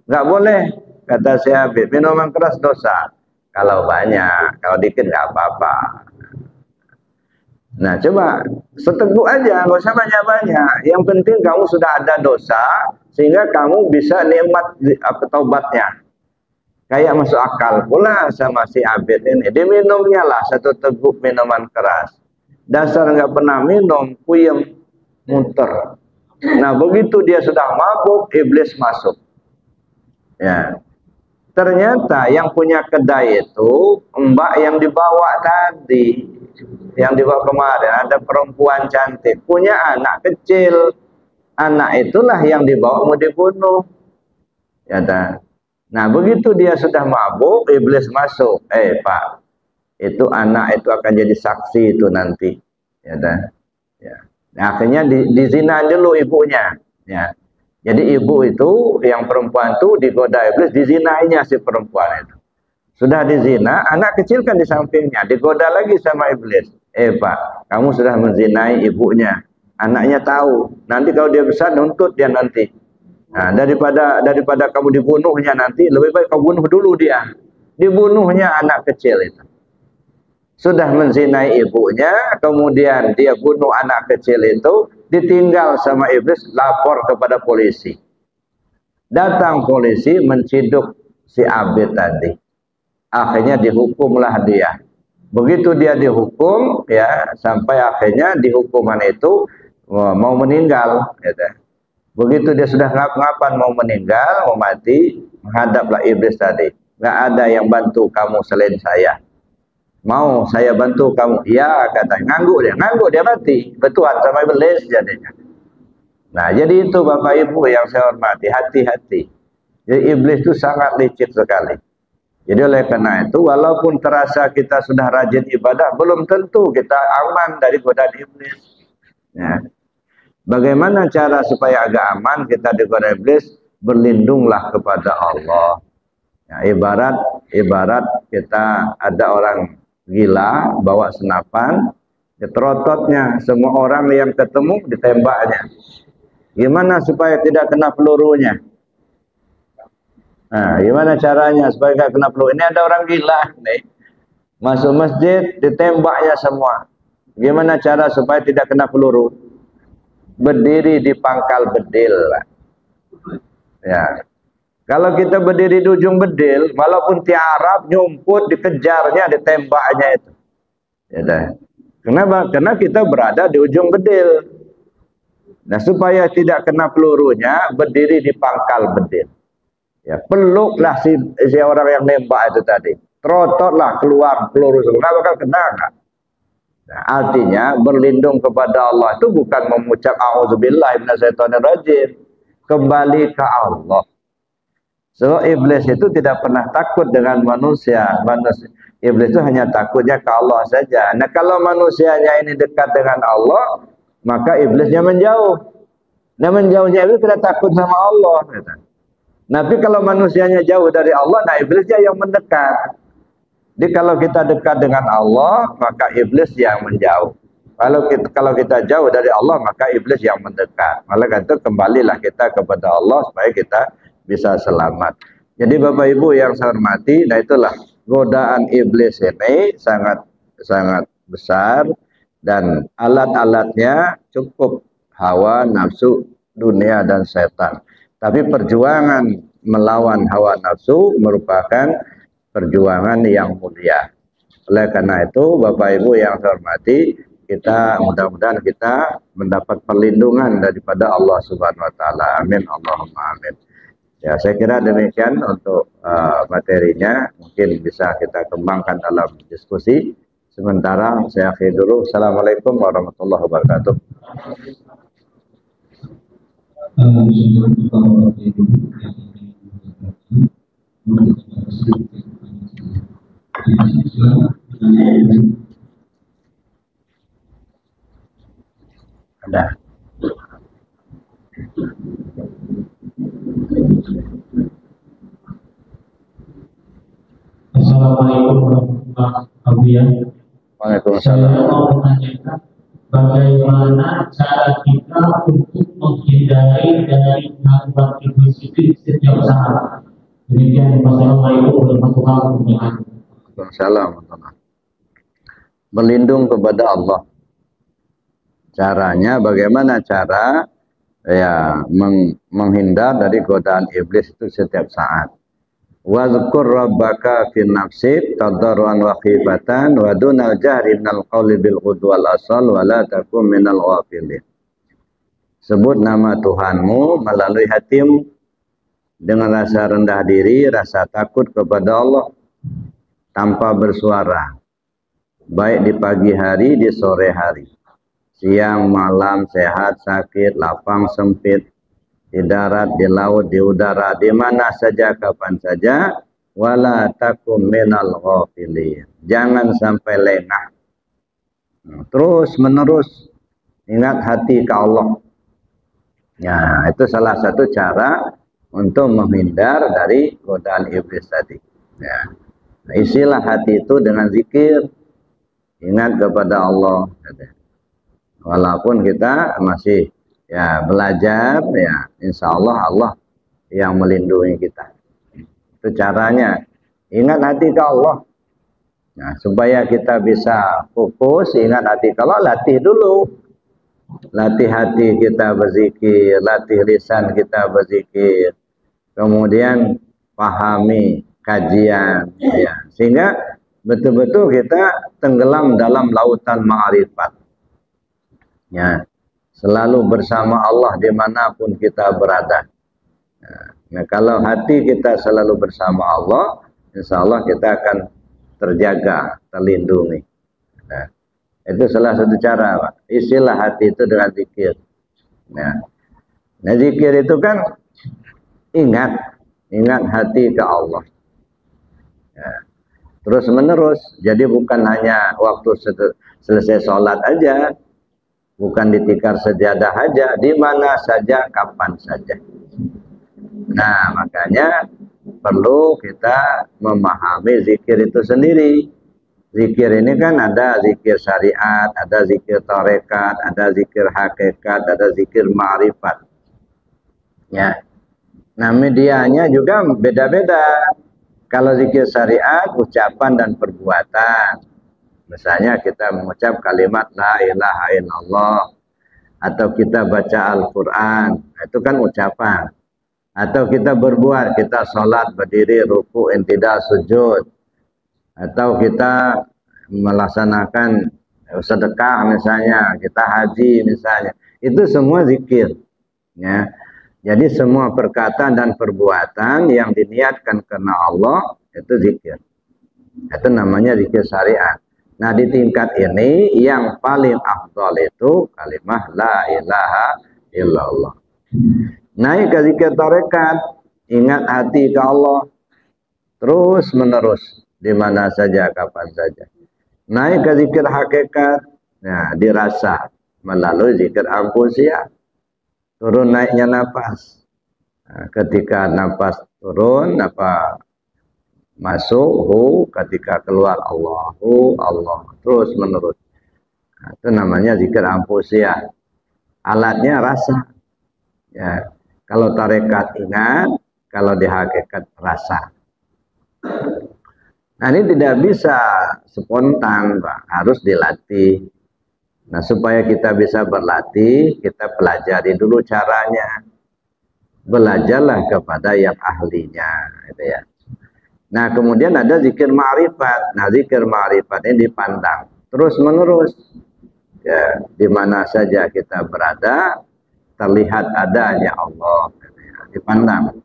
Nggak boleh, kata si Abid. Minuman keras dosa. Kalau banyak, kalau dikit nggak apa-apa. Nah coba seteguk aja, nggak usah banyak-banyak. Yang penting kamu sudah ada dosa, sehingga kamu bisa nikmat taubatnya. Kayak masuk akal pula sama si Abid ini. Diminumnya lah satu teguk minuman keras. Dasar nggak pernah minum, puyeng, muter. Nah begitu dia sudah mabuk, iblis masuk. Ya. Ternyata yang punya kedai itu mbak yang dibawa tadi. Yang dibawa kemarin ada perempuan cantik, punya anak kecil. Anak itulah yang dibawa mau dibunuh. Ya dah. Nah begitu dia sudah mabuk, iblis masuk. Pak, itu anak itu akan jadi saksi itu nanti. Ya dah. Ya. Nah, akhirnya dizina dulu ibunya. Ya. Jadi ibu itu yang perempuan itu digoda iblis, dizinainya si perempuan itu. Sudah dizina, anak kecil kan di sampingnya, digoda lagi sama iblis. Pak, kamu sudah menzinai ibunya. Anaknya tahu. Nanti kalau dia besar nuntut dia nanti. Nah, daripada kamu dibunuhnya nanti, lebih baik kau bunuh dulu dia. Dibunuhnya anak kecil itu. Sudah menzinai ibunya, kemudian dia bunuh anak kecil itu, ditinggal sama iblis, lapor kepada polisi. Datang polisi menciduk si Abid tadi. Akhirnya dihukumlah dia. Begitu dia dihukum, ya sampai akhirnya di hukuman itu mau meninggal. Gitu. Begitu dia sudah ngap-ngapan mau meninggal, mau mati, menghadaplah iblis tadi. Nggak ada yang bantu kamu selain saya. Mau saya bantu kamu? Ya katanya. Ngangguk dia mati. Betulan sama iblis jadinya. Nah jadi itu Bapak Ibu yang saya hormati, hati-hati. Jadi iblis itu sangat licik sekali. Jadi oleh karena itu, walaupun terasa kita sudah rajin ibadah, belum tentu kita aman dari godaan iblis. Ya. Bagaimana cara supaya agak aman kita digoda iblis? Berlindunglah kepada Allah. Ya, ibarat kita ada orang gila bawa senapan, terototnya semua orang yang ketemu ditembaknya. Gimana supaya tidak kena pelurunya? Nah, gimana caranya supaya nggak kena peluru? Ini ada orang gila nih, masuk masjid ditembaknya semua. Gimana cara supaya tidak kena peluru? Berdiri di pangkal bedil. Ya, kalau kita berdiri di ujung bedil, walaupun tiarap nyumput dikejarnya, ditembaknya itu. Ya dah. Kenapa? Karena kita berada di ujung bedil. Nah, supaya tidak kena pelurunya, berdiri di pangkal bedil. Ya, peluklah si orang yang nembak itu tadi. Terototlah keluar peluru semua, nggak bakal kena nggak? Nah, artinya berlindung kepada Allah itu bukan mengucap auzubillahi minasyaitonirrajim. Kembali ke Allah. So iblis itu tidak pernah takut dengan manusia. Iblis itu hanya takutnya ke Allah saja. Nah kalau manusianya ini dekat dengan Allah, maka iblisnya menjauh. Nah menjauhnya iblis tidak takut sama Allah. Tapi kalau manusianya jauh dari Allah, nah iblisnya yang mendekat. Jadi kalau kita dekat dengan Allah, maka iblis yang menjauh. Kalau kita jauh dari Allah, maka iblis yang mendekat. Maka itu kembalilah kita kepada Allah supaya kita bisa selamat. Jadi Bapak Ibu yang saya hormati, nah itulah godaan iblis ini sangat besar dan alat-alatnya cukup hawa, nafsu, dunia dan setan. Tapi perjuangan melawan hawa nafsu merupakan perjuangan yang mulia. Oleh karena itu Bapak Ibu yang saya hormati, kita mudah-mudahan kita mendapat perlindungan daripada Allah Subhanahu wa taala. Amin Allahumma amin. Ya, saya kira demikian untuk materinya. Mungkin bisa kita kembangkan dalam diskusi. Sementara saya akhiri dulu. Assalamualaikum warahmatullahi wabarakatuh. Ada. Assalamualaikum warahmatullahi wabarakatuh. Waalaikumsalam. Saya mau menanyakan bagaimana cara kita untuk menghindari dari gangguan iblis itu setiap saat. Demikian. Wassalamualaikum warahmatullahi wabarakatuh. Waalaikumsalam. Berlindung kepada Allah. Caranya bagaimana cara ya menghindar dari godaan iblis itu setiap saat. Wazkur rabbaka fi nafsik tadarruan wa khifatan wa dunal jahri minal qawli bil ghudwi wal asal wa la takum minal ghafilin. Sebut nama Tuhanmu melalui hatimu dengan rasa rendah diri, rasa takut kepada Allah tanpa bersuara. Baik di pagi hari, di sore hari. Siang, malam, sehat, sakit, lapang, sempit, di darat, di laut, di udara, di mana saja, kapan saja, wala takum minal ghafilin. Jangan sampai lengah. Terus menerus ingat hati ke Allah. Ya, itu salah satu cara untuk menghindar dari godaan iblis tadi. Ya. Nah, isilah hati itu dengan zikir, ingat kepada Allah. Walaupun kita masih ya belajar, ya insya Allah Allah yang melindungi kita. Itu caranya. Ingat hati ke Allah. Nah, supaya kita bisa fokus, ingat hati ke Allah, latih dulu. Latih hati kita berzikir, latih lisan kita berzikir. Kemudian pahami kajian, ya. Sehingga betul-betul kita tenggelam dalam lautan ma'rifat. Ya, selalu bersama Allah dimanapun kita berada. Nah, kalau hati kita selalu bersama Allah, insya Allah kita akan terjaga, terlindungi. Nah, itu salah satu cara, Pak. Isilah hati itu dengan zikir. Nah, zikir itu kan ingat hati ke Allah. Ya. Terus menerus, jadi bukan hanya waktu selesai sholat aja. Bukan di tikar sejadah aja, di mana saja, kapan saja. Nah, makanya perlu kita memahami zikir itu sendiri. Zikir ini kan ada zikir syariat, ada zikir tarekat, ada zikir hakikat, ada zikir ma'rifat. Ya. Nah, medianya juga beda-beda. Kalau zikir syariat, ucapan dan perbuatan. Misalnya kita mengucap kalimat la ilaha illallah, atau kita baca Al-Quran, itu kan ucapan. Atau kita berbuat, kita sholat, berdiri, ruku, intidak, sujud. Atau kita melaksanakan sedekah misalnya, kita haji misalnya. Itu semua zikir. Ya. Jadi semua perkataan dan perbuatan yang diniatkan karena Allah itu zikir. Itu namanya zikir syariat. Nah, di tingkat ini yang paling afdal itu kalimat la ilaha illallah. Naik ke zikir tarekat, ingat hati ke Allah terus menerus di mana saja, kapan saja. Naik ke zikir hakikat, nah dirasa melalui zikir ampusia. Turun naiknya nafas. Nah, ketika nafas turun, apa masuk hu, ketika keluar Allahu Allah, terus menerus. Nah, itu namanya zikir ampusia. Alatnya rasa. Ya, kalau tarekat ingat, kalau di hakikat rasa. Nah, ini tidak bisa spontan, Pak. Harus dilatih. Nah, supaya kita bisa berlatih, kita pelajari dulu caranya. Belajarlah kepada yang ahlinya, gitu ya. Nah, kemudian ada zikir ma'rifat. Nah, zikir ma'rifat ini dipandang terus menerus. Ya, di mana saja kita berada, terlihat adanya Allah, gitu ya. Dipandang.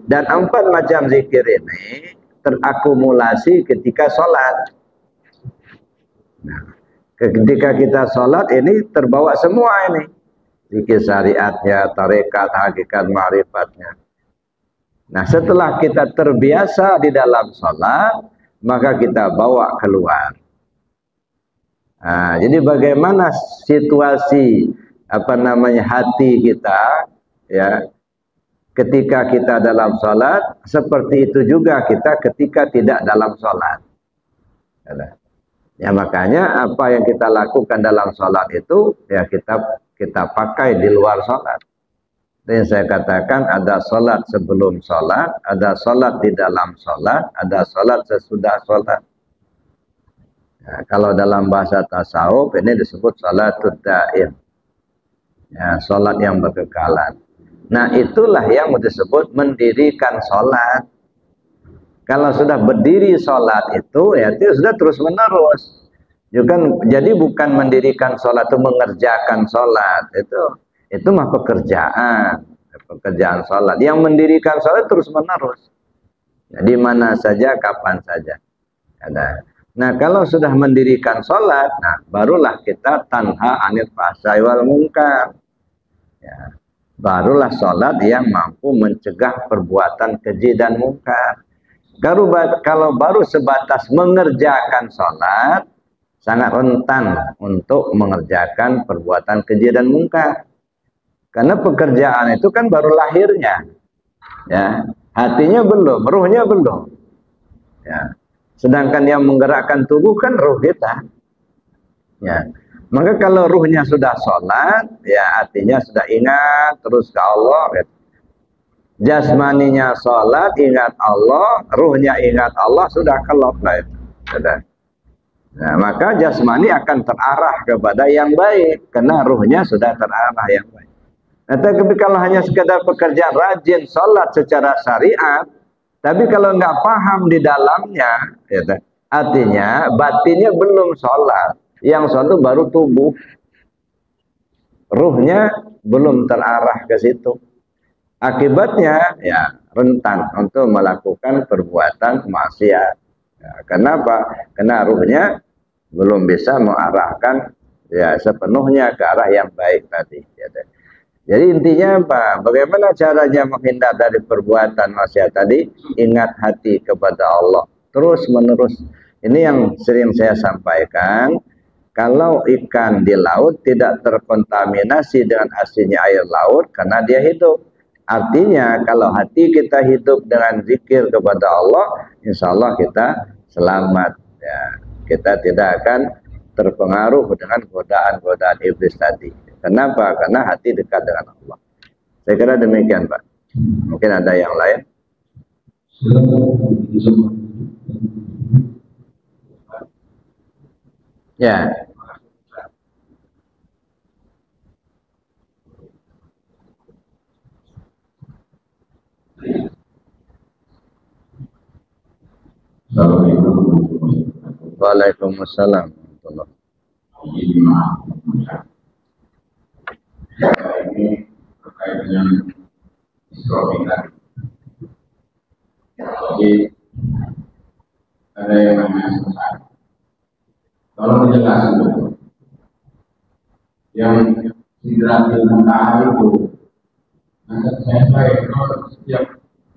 Dan 4 macam zikir ini terakumulasi ketika sholat. Nah, ketika kita sholat ini terbawa semua ini. Zikir syariatnya, tarekat, hakikat, ma'rifatnya. Nah, setelah kita terbiasa di dalam sholat, maka kita bawa keluar. Nah, jadi bagaimana situasi hati kita, ya, ketika kita dalam sholat, seperti itu juga kita ketika tidak dalam sholat. Ya, makanya apa yang kita lakukan dalam sholat itu, ya kita pakai di luar sholat. Dan saya katakan ada sholat sebelum sholat, ada sholat di dalam sholat, ada sholat sesudah sholat. Ya, kalau dalam bahasa tasawuf ini disebut sholatul daim. Ya, sholat yang berkekalan. Nah, itulah yang disebut mendirikan sholat. Kalau sudah berdiri sholat itu, ya itu sudah terus menerus. Jadi bukan mendirikan sholat itu mengerjakan sholat, itu mah pekerjaan sholat. Yang mendirikan sholat terus menerus, ya, di mana saja, kapan saja. Nah, kalau sudah mendirikan sholat, nah barulah kita tanha anil fahsai wal munkar. Ya, barulah sholat yang mampu mencegah perbuatan keji dan munkar. Kalau baru sebatas mengerjakan sholat, sangat rentan untuk mengerjakan perbuatan keji dan munkar. Karena pekerjaan itu kan baru lahirnya. Ya, hatinya belum, ruhnya belum. Ya. Sedangkan yang menggerakkan tubuh kan ruh kita. Ya. Maka kalau ruhnya sudah sholat, ya hatinya sudah ingat terus ke Allah. Ya. Jasmaninya sholat, ingat Allah, ruhnya ingat Allah, sudah kelop lah itu. Sudah. Nah, maka jasmani akan terarah kepada yang baik, karena ruhnya sudah terarah yang baik. Nah, tapi kalau hanya sekedar pekerjaan rajin sholat secara syariat, tapi kalau nggak paham di dalamnya, ya, artinya batinnya belum sholat. Yang sholat itu baru tubuh. Ruhnya belum terarah ke situ. Akibatnya, ya rentan untuk melakukan perbuatan maksiat. Ya, kenapa? Karena ruhnya belum bisa mengarahkan ya sepenuhnya ke arah yang baik tadi. Ya. Jadi intinya apa? Bagaimana caranya menghindar dari perbuatan maksiat tadi? Ingat hati kepada Allah terus menerus. Ini yang sering saya sampaikan. Kalau ikan di laut tidak terkontaminasi dengan asinnya air laut karena dia hidup. Artinya kalau hati kita hidup dengan zikir kepada Allah, insya Allah kita selamat. Ya, kita tidak akan terpengaruh dengan godaan-godaan iblis tadi. Kenapa? Karena hati dekat dengan Allah. Saya kira demikian, Pak. Mungkin ada yang lain. Ya. Waalaikumsalam. Ini terkait dengan tauhid, ada yang namanya sesat. Tolong dijelaskan dulu. Yang Sidratul Muntaha itu, saya setiap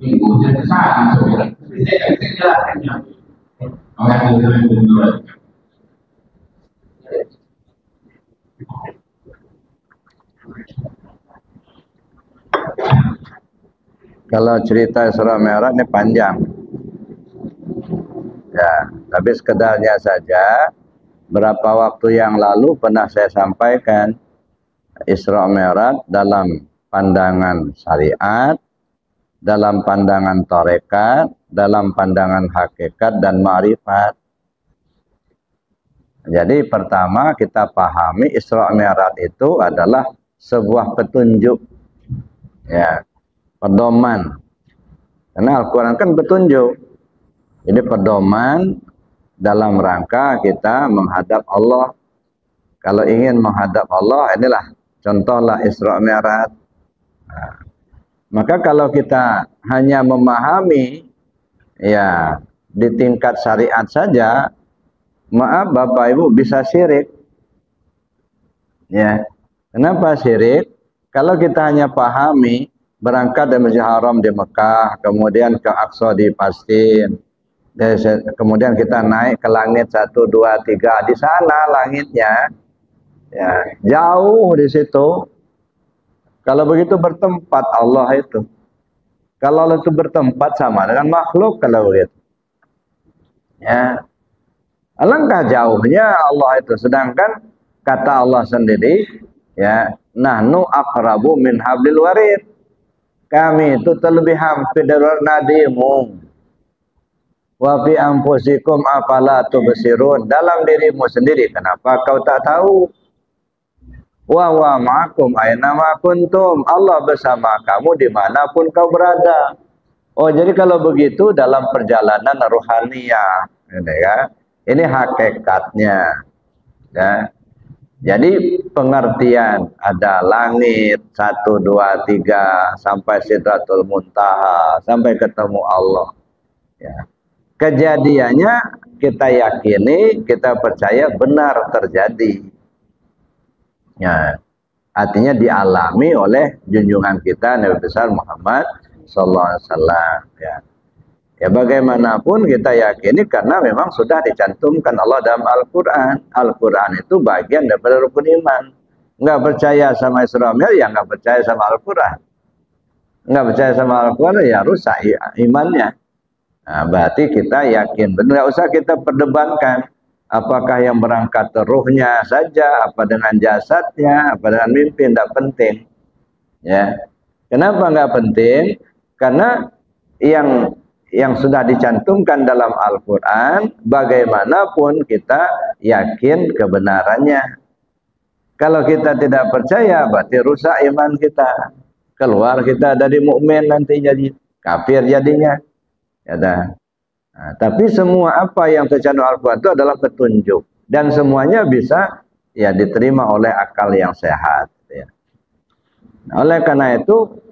minggunya ke sana, saudara. Saya jelaskannya. Kalau cerita Isra Mi'raj ini panjang. Ya, tapi sekedarnya saja berapa waktu yang lalu pernah saya sampaikan Isra Mi'raj dalam pandangan syariat, dalam pandangan tarekat, dalam pandangan hakikat dan ma'rifat. Jadi pertama kita pahami Isra Mi'raj itu adalah sebuah petunjuk, ya, pedoman. Karena Al-Quran kan petunjuk. Jadi pedoman dalam rangka kita menghadap Allah. Kalau ingin menghadap Allah, inilah contohlah Isra Mi'raj. Nah, maka kalau kita hanya memahami ya di tingkat syariat saja, maaf Bapak Ibu, bisa syirik. Ya. Kenapa syirik? Kalau kita hanya pahami berangkat dari Masjidil Haram di Mekah, kemudian ke Aqsa di Palestina, kemudian kita naik ke langit 1, 2, 3, di sana langitnya ya jauh di situ. Kalau begitu bertempat Allah itu. Kalau Allah itu bertempat sama dengan makhluk kalau begitu. Ya. Alangkah jauhnya Allah itu, sedangkan kata Allah sendiri ya, nahnu aqrabu min hablil warid. Kami itu terlebih hampir dari nadimu. Wa fi anfusikum afala tubsirun. Dalam dirimu sendiri kenapa kau tak tahu? Wa wa ma'akum aina ma kuntum. Allah bersama kamu dimanapun kau berada. Oh, jadi kalau begitu dalam perjalanan rohaniyah, gitu ya. Ini hakikatnya. Ya. Jadi pengertian ada langit 1, 2, 3 sampai Sidratul Muntaha sampai ketemu Allah. Ya. Kejadiannya kita yakini, kita percaya benar terjadi. Ya. Artinya dialami oleh junjungan kita Nabi besar Muhammad sallallahu alaihi wasallam. Ya. Ya bagaimanapun kita yakini karena memang sudah dicantumkan Allah dalam Al-Quran. Al-Quran itu bagian daripada rukun iman. Enggak percaya sama Isra Mi'raj, ya enggak percaya sama Al-Quran. Enggak percaya sama Al-Quran, ya rusak imannya. Nah, berarti kita yakin. Enggak usah kita perdebatkan. Apakah yang berangkat ruhnya saja, apa dengan jasadnya, apa dengan mimpi, tidak penting. Ya. Kenapa enggak penting? Karena yang sudah dicantumkan dalam Al-Quran, bagaimanapun kita yakin kebenarannya. Kalau kita tidak percaya, berarti rusak iman kita. Keluar kita dari mukmin, nanti jadi kafir jadinya. Ya, nah, tapi semua apa yang tercantum Al-Quran itu adalah petunjuk. Dan semuanya bisa ya diterima oleh akal yang sehat. Ya. Nah, oleh karena itu,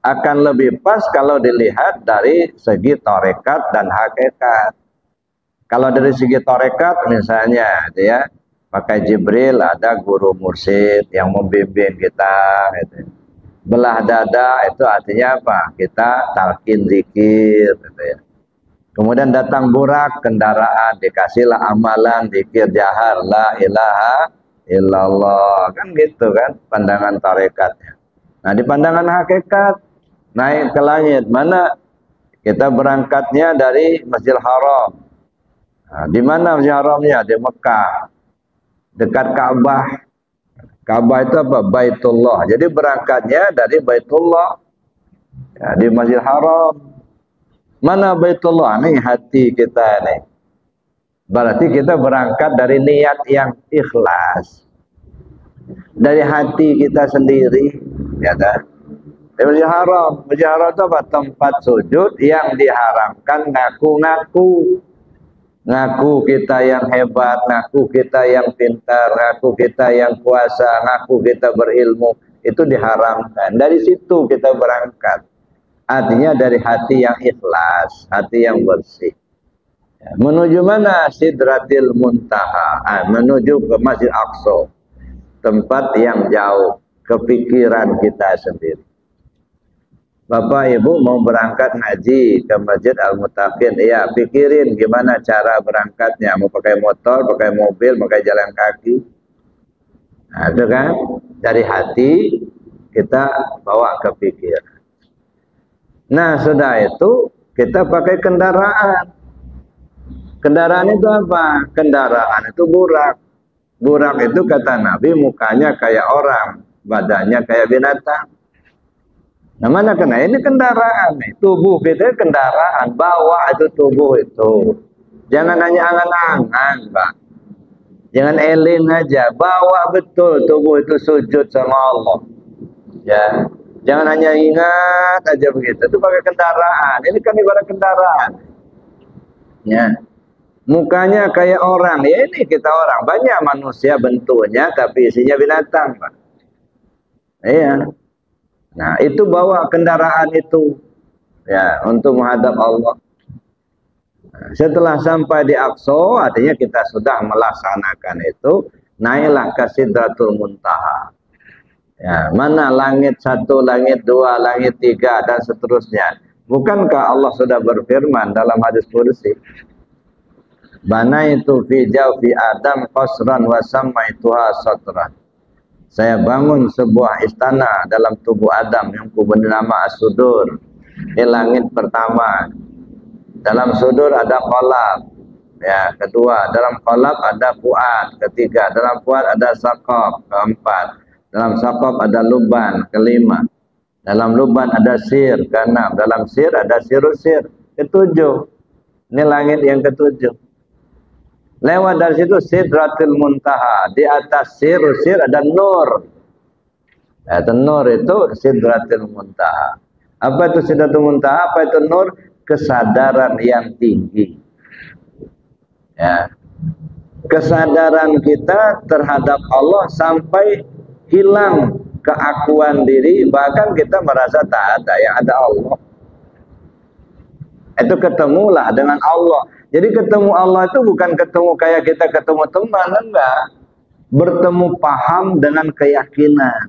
akan lebih pas kalau dilihat dari segi tarekat dan hakikat. Kalau dari segi tarekat misalnya ya, pakai Jibril, ada guru mursyid yang membimbing kita gitu. Belah dada itu artinya apa? Kita talqin zikir gitu ya. Kemudian datang burak kendaraan, dikasihlah amalan zikir jahar la ilaha illallah, kan gitu kan pandangan tarekatnya. Nah, di pandangan hakikat naik ke langit, mana kita berangkatnya dari Masjidil Haram. Nah, di mana Masjidil Haramnya? Di Mekah, dekat Ka'bah. Ka'bah itu apa? Baitullah. Jadi berangkatnya dari Baitullah ya, di Masjidil Haram. Mana Baitullah? Ini hati kita nih. Berarti kita berangkat dari niat yang ikhlas, dari hati kita sendiri, ya kan? Masjidil Haram. Masjidil Haram itu apa? Tempat sujud yang diharamkan ngaku-ngaku. Ngaku kita yang hebat, ngaku kita yang pintar, ngaku kita yang kuasa, ngaku kita berilmu. Itu diharamkan. Dari situ kita berangkat. Artinya dari hati yang ikhlas, hati yang bersih. Menuju mana? Sidratil Muntaha. Menuju ke Masjid Aqsa, tempat yang jauh, kepikiran kita sendiri. Bapak Ibu mau berangkat ngaji ke Masjid Al-Muttaqin, ya pikirin gimana cara berangkatnya, mau pakai motor, pakai mobil, pakai jalan kaki. Nah, itu kan dari hati kita bawa ke pikiran. Nah, sudah itu kita pakai kendaraan. Kendaraan itu apa? Kendaraan itu burak. Burak itu kata Nabi mukanya kayak orang, badannya kayak binatang. Nah, mana kena? Ini kendaraan nih. Tubuh kita kendaraan, bawa itu tubuh itu. Jangan hanya angan-angan, Pak. Jangan eling aja, bawa betul tubuh itu sujud sama Allah. Ya. Jangan hanya ingat aja begitu. Itu pakai kendaraan. Ini kan ibarat kendaraan. Ya. Mukanya kayak orang. Ya ini kita orang. Banyak manusia bentuknya tapi isinya binatang, Pak. Iya. Nah, itu bawa kendaraan itu ya untuk menghadap Allah. Nah, setelah sampai di Aqsa, artinya kita sudah melaksanakan itu, naiklah ke Sidratul Muntaha. Ya, mana langit 1, langit 2, langit 3 dan seterusnya. Bukankah Allah sudah berfirman dalam hadis qudsi? Banaitu fi jawfi Adam qasran wa sammaituha satran. Saya bangun sebuah istana dalam tubuh Adam yang kuberi nama As-Sudur. Ini langit pertama. Dalam sudur ada qalab. Ya, kedua, dalam qalab ada fuad. Ketiga, dalam fuad ada saqab. Keempat, dalam saqab ada luban. Kelima, dalam luban ada sir. Keenam, dalam sir ada sirusir. Ketujuh, ini langit yang ketujuh. Lewat dari situ Sidratul Muntaha. Di atas sir ada nur. Ya, nur itu Sidratul Muntaha. Apa itu Sidratul Muntaha? Apa itu nur? Kesadaran yang tinggi. Ya. Kesadaran kita terhadap Allah sampai hilang keakuan diri, bahkan kita merasa tak ada yang ada Allah. Itu ketemulah dengan Allah. Jadi ketemu Allah itu bukan ketemu kayak kita ketemu teman, enggak. Bertemu paham dengan keyakinan.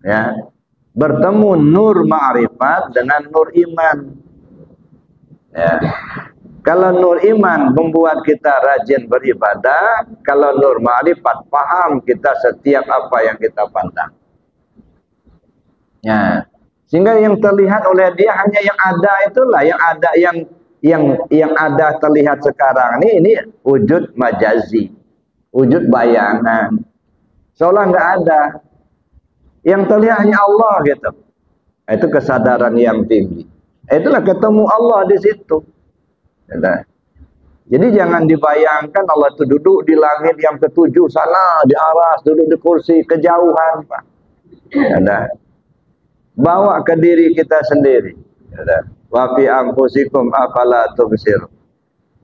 Ya. Bertemu nur ma'rifat dengan nur iman. Ya. Kalau nur iman membuat kita rajin beribadah, kalau nur ma'rifat paham kita setiap apa yang kita pandang. Ya. Sehingga yang terlihat oleh dia hanya yang ada itulah, yang ada yang ada terlihat sekarang ini wujud majazi, wujud bayangan, seolah nggak ada. Yang terlihat hanya Allah gitu. Itu kesadaran yang tinggi. Itulah ketemu Allah di situ. Jadi jangan dibayangkan Allah itu duduk di langit yang ketujuh sana, di aras, duduk di kursi kejauhan, Pak. Bawa ke diri kita sendiri. Wa fi anfusikum afala tubsir.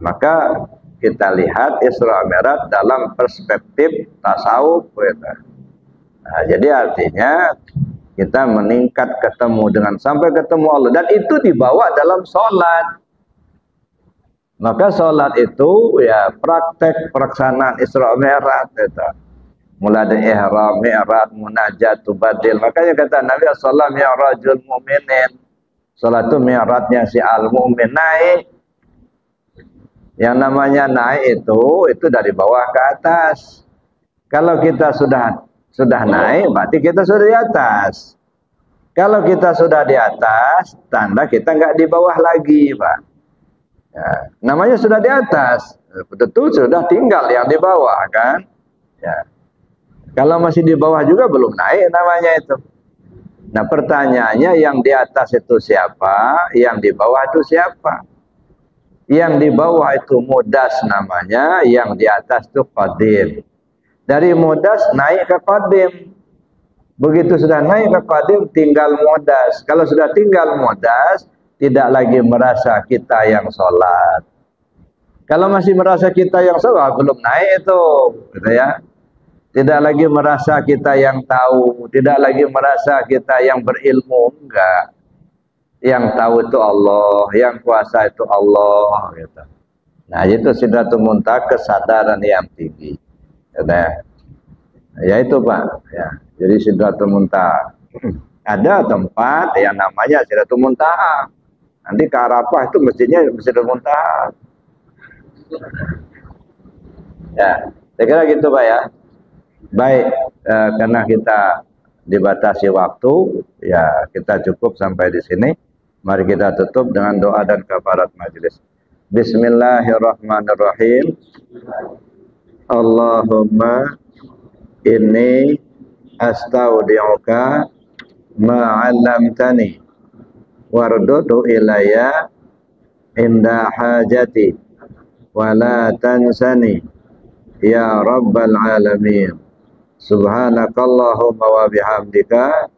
Maka kita lihat Isra Mi'raj dalam perspektif tasawuf. Nah, jadi artinya kita meningkat ketemu dengan sampai ketemu Allah, dan itu dibawa dalam sholat. Maka sholat itu ya praktek pelaksanaan Isra Mi'raj itu. Mulai dari ihram, mi'raj, munajat, tubadil. Makanya kata Nabi sallallahu alaihi wasallam, mi'rajul mu'minin. Salat itu mi'rajnya si al-mu'min, naik. Yang namanya naik itu dari bawah ke atas. Kalau kita sudah naik, berarti kita sudah di atas. Kalau kita sudah di atas, tanda kita nggak di bawah lagi, Pak. Ya, namanya sudah di atas. Betul sudah tinggal yang di bawah, kan? Ya. Kalau masih di bawah juga belum naik namanya itu. Nah, pertanyaannya yang di atas itu siapa? Yang di bawah itu siapa? Yang di bawah itu mudas namanya, yang di atas itu qadim. Dari mudas naik ke qadim. Begitu sudah naik ke qadim tinggal mudas. Kalau sudah tinggal mudas, tidak lagi merasa kita yang sholat. Kalau masih merasa kita yang sholat, belum naik itu, gitu ya. Tidak lagi merasa kita yang tahu, tidak lagi merasa kita yang berilmu, enggak. Yang tahu itu Allah, yang kuasa itu Allah gitu. Nah, itu Sidratul Muntaha, kesadaran yang tinggi. Gitu ya. Ya itu Pak, ya. Jadi Sidratul Muntaha. Ada tempat yang namanya Sidratul Muntaha. Nanti ke Arafah itu mestinya Sidratul Muntaha. Ya, saya kira gitu Pak ya. Baik, karena kita dibatasi waktu, ya kita cukup sampai di sini. Mari kita tutup dengan doa dan kafarat majelis. Bismillahirrahmanirrahim. Allahumma inni astaudi'uka ma'allamtani wardudu ilayya inda hajati wa la tansani ya rabbal alamin. Subhanakallahumma wa bihamdika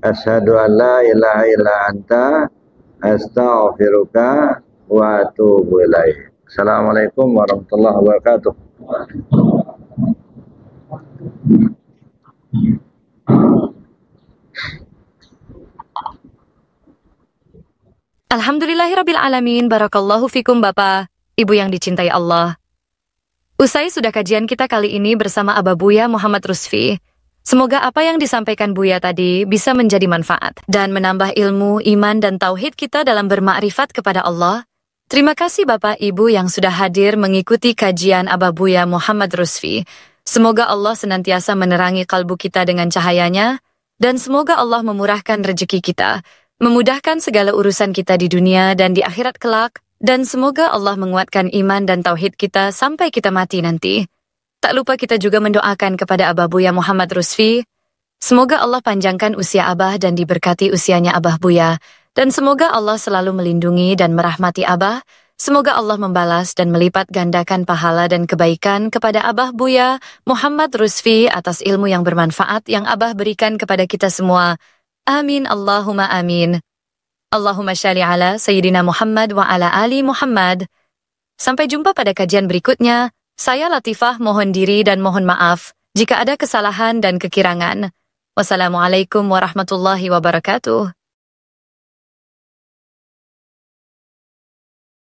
asyhadu an la ilaha illa anta astaghfiruka wa atubu ilaik. Assalamualaikum warahmatullahi wabarakatuh. Alhamdulillahirabbil alamin. Barakallahu fikum Bapak, Ibu yang dicintai Allah. Usai sudah kajian kita kali ini bersama Abah Buya Muhammad Rusfi. Semoga apa yang disampaikan Buya tadi bisa menjadi manfaat dan menambah ilmu, iman, dan tauhid kita dalam bermakrifat kepada Allah. Terima kasih Bapak Ibu yang sudah hadir mengikuti kajian Abah Buya Muhammad Rusfi. Semoga Allah senantiasa menerangi kalbu kita dengan cahayanya, dan semoga Allah memurahkan rezeki kita, memudahkan segala urusan kita di dunia dan di akhirat kelak, dan semoga Allah menguatkan iman dan tauhid kita sampai kita mati nanti. Tak lupa kita juga mendoakan kepada Abah Buya Muhammad Rusfi. Semoga Allah panjangkan usia Abah dan diberkati usianya Abah Buya. Dan semoga Allah selalu melindungi dan merahmati Abah. Semoga Allah membalas dan melipat gandakan pahala dan kebaikan kepada Abah Buya Muhammad Rusfi atas ilmu yang bermanfaat yang Abah berikan kepada kita semua. Amin Allahumma amin. Allahumma sholli ala Sayyidina Muhammad wa ala ali Muhammad. Sampai jumpa pada kajian berikutnya. Saya Latifah mohon diri dan mohon maaf jika ada kesalahan dan kekirangan. Wassalamualaikum warahmatullahi wabarakatuh.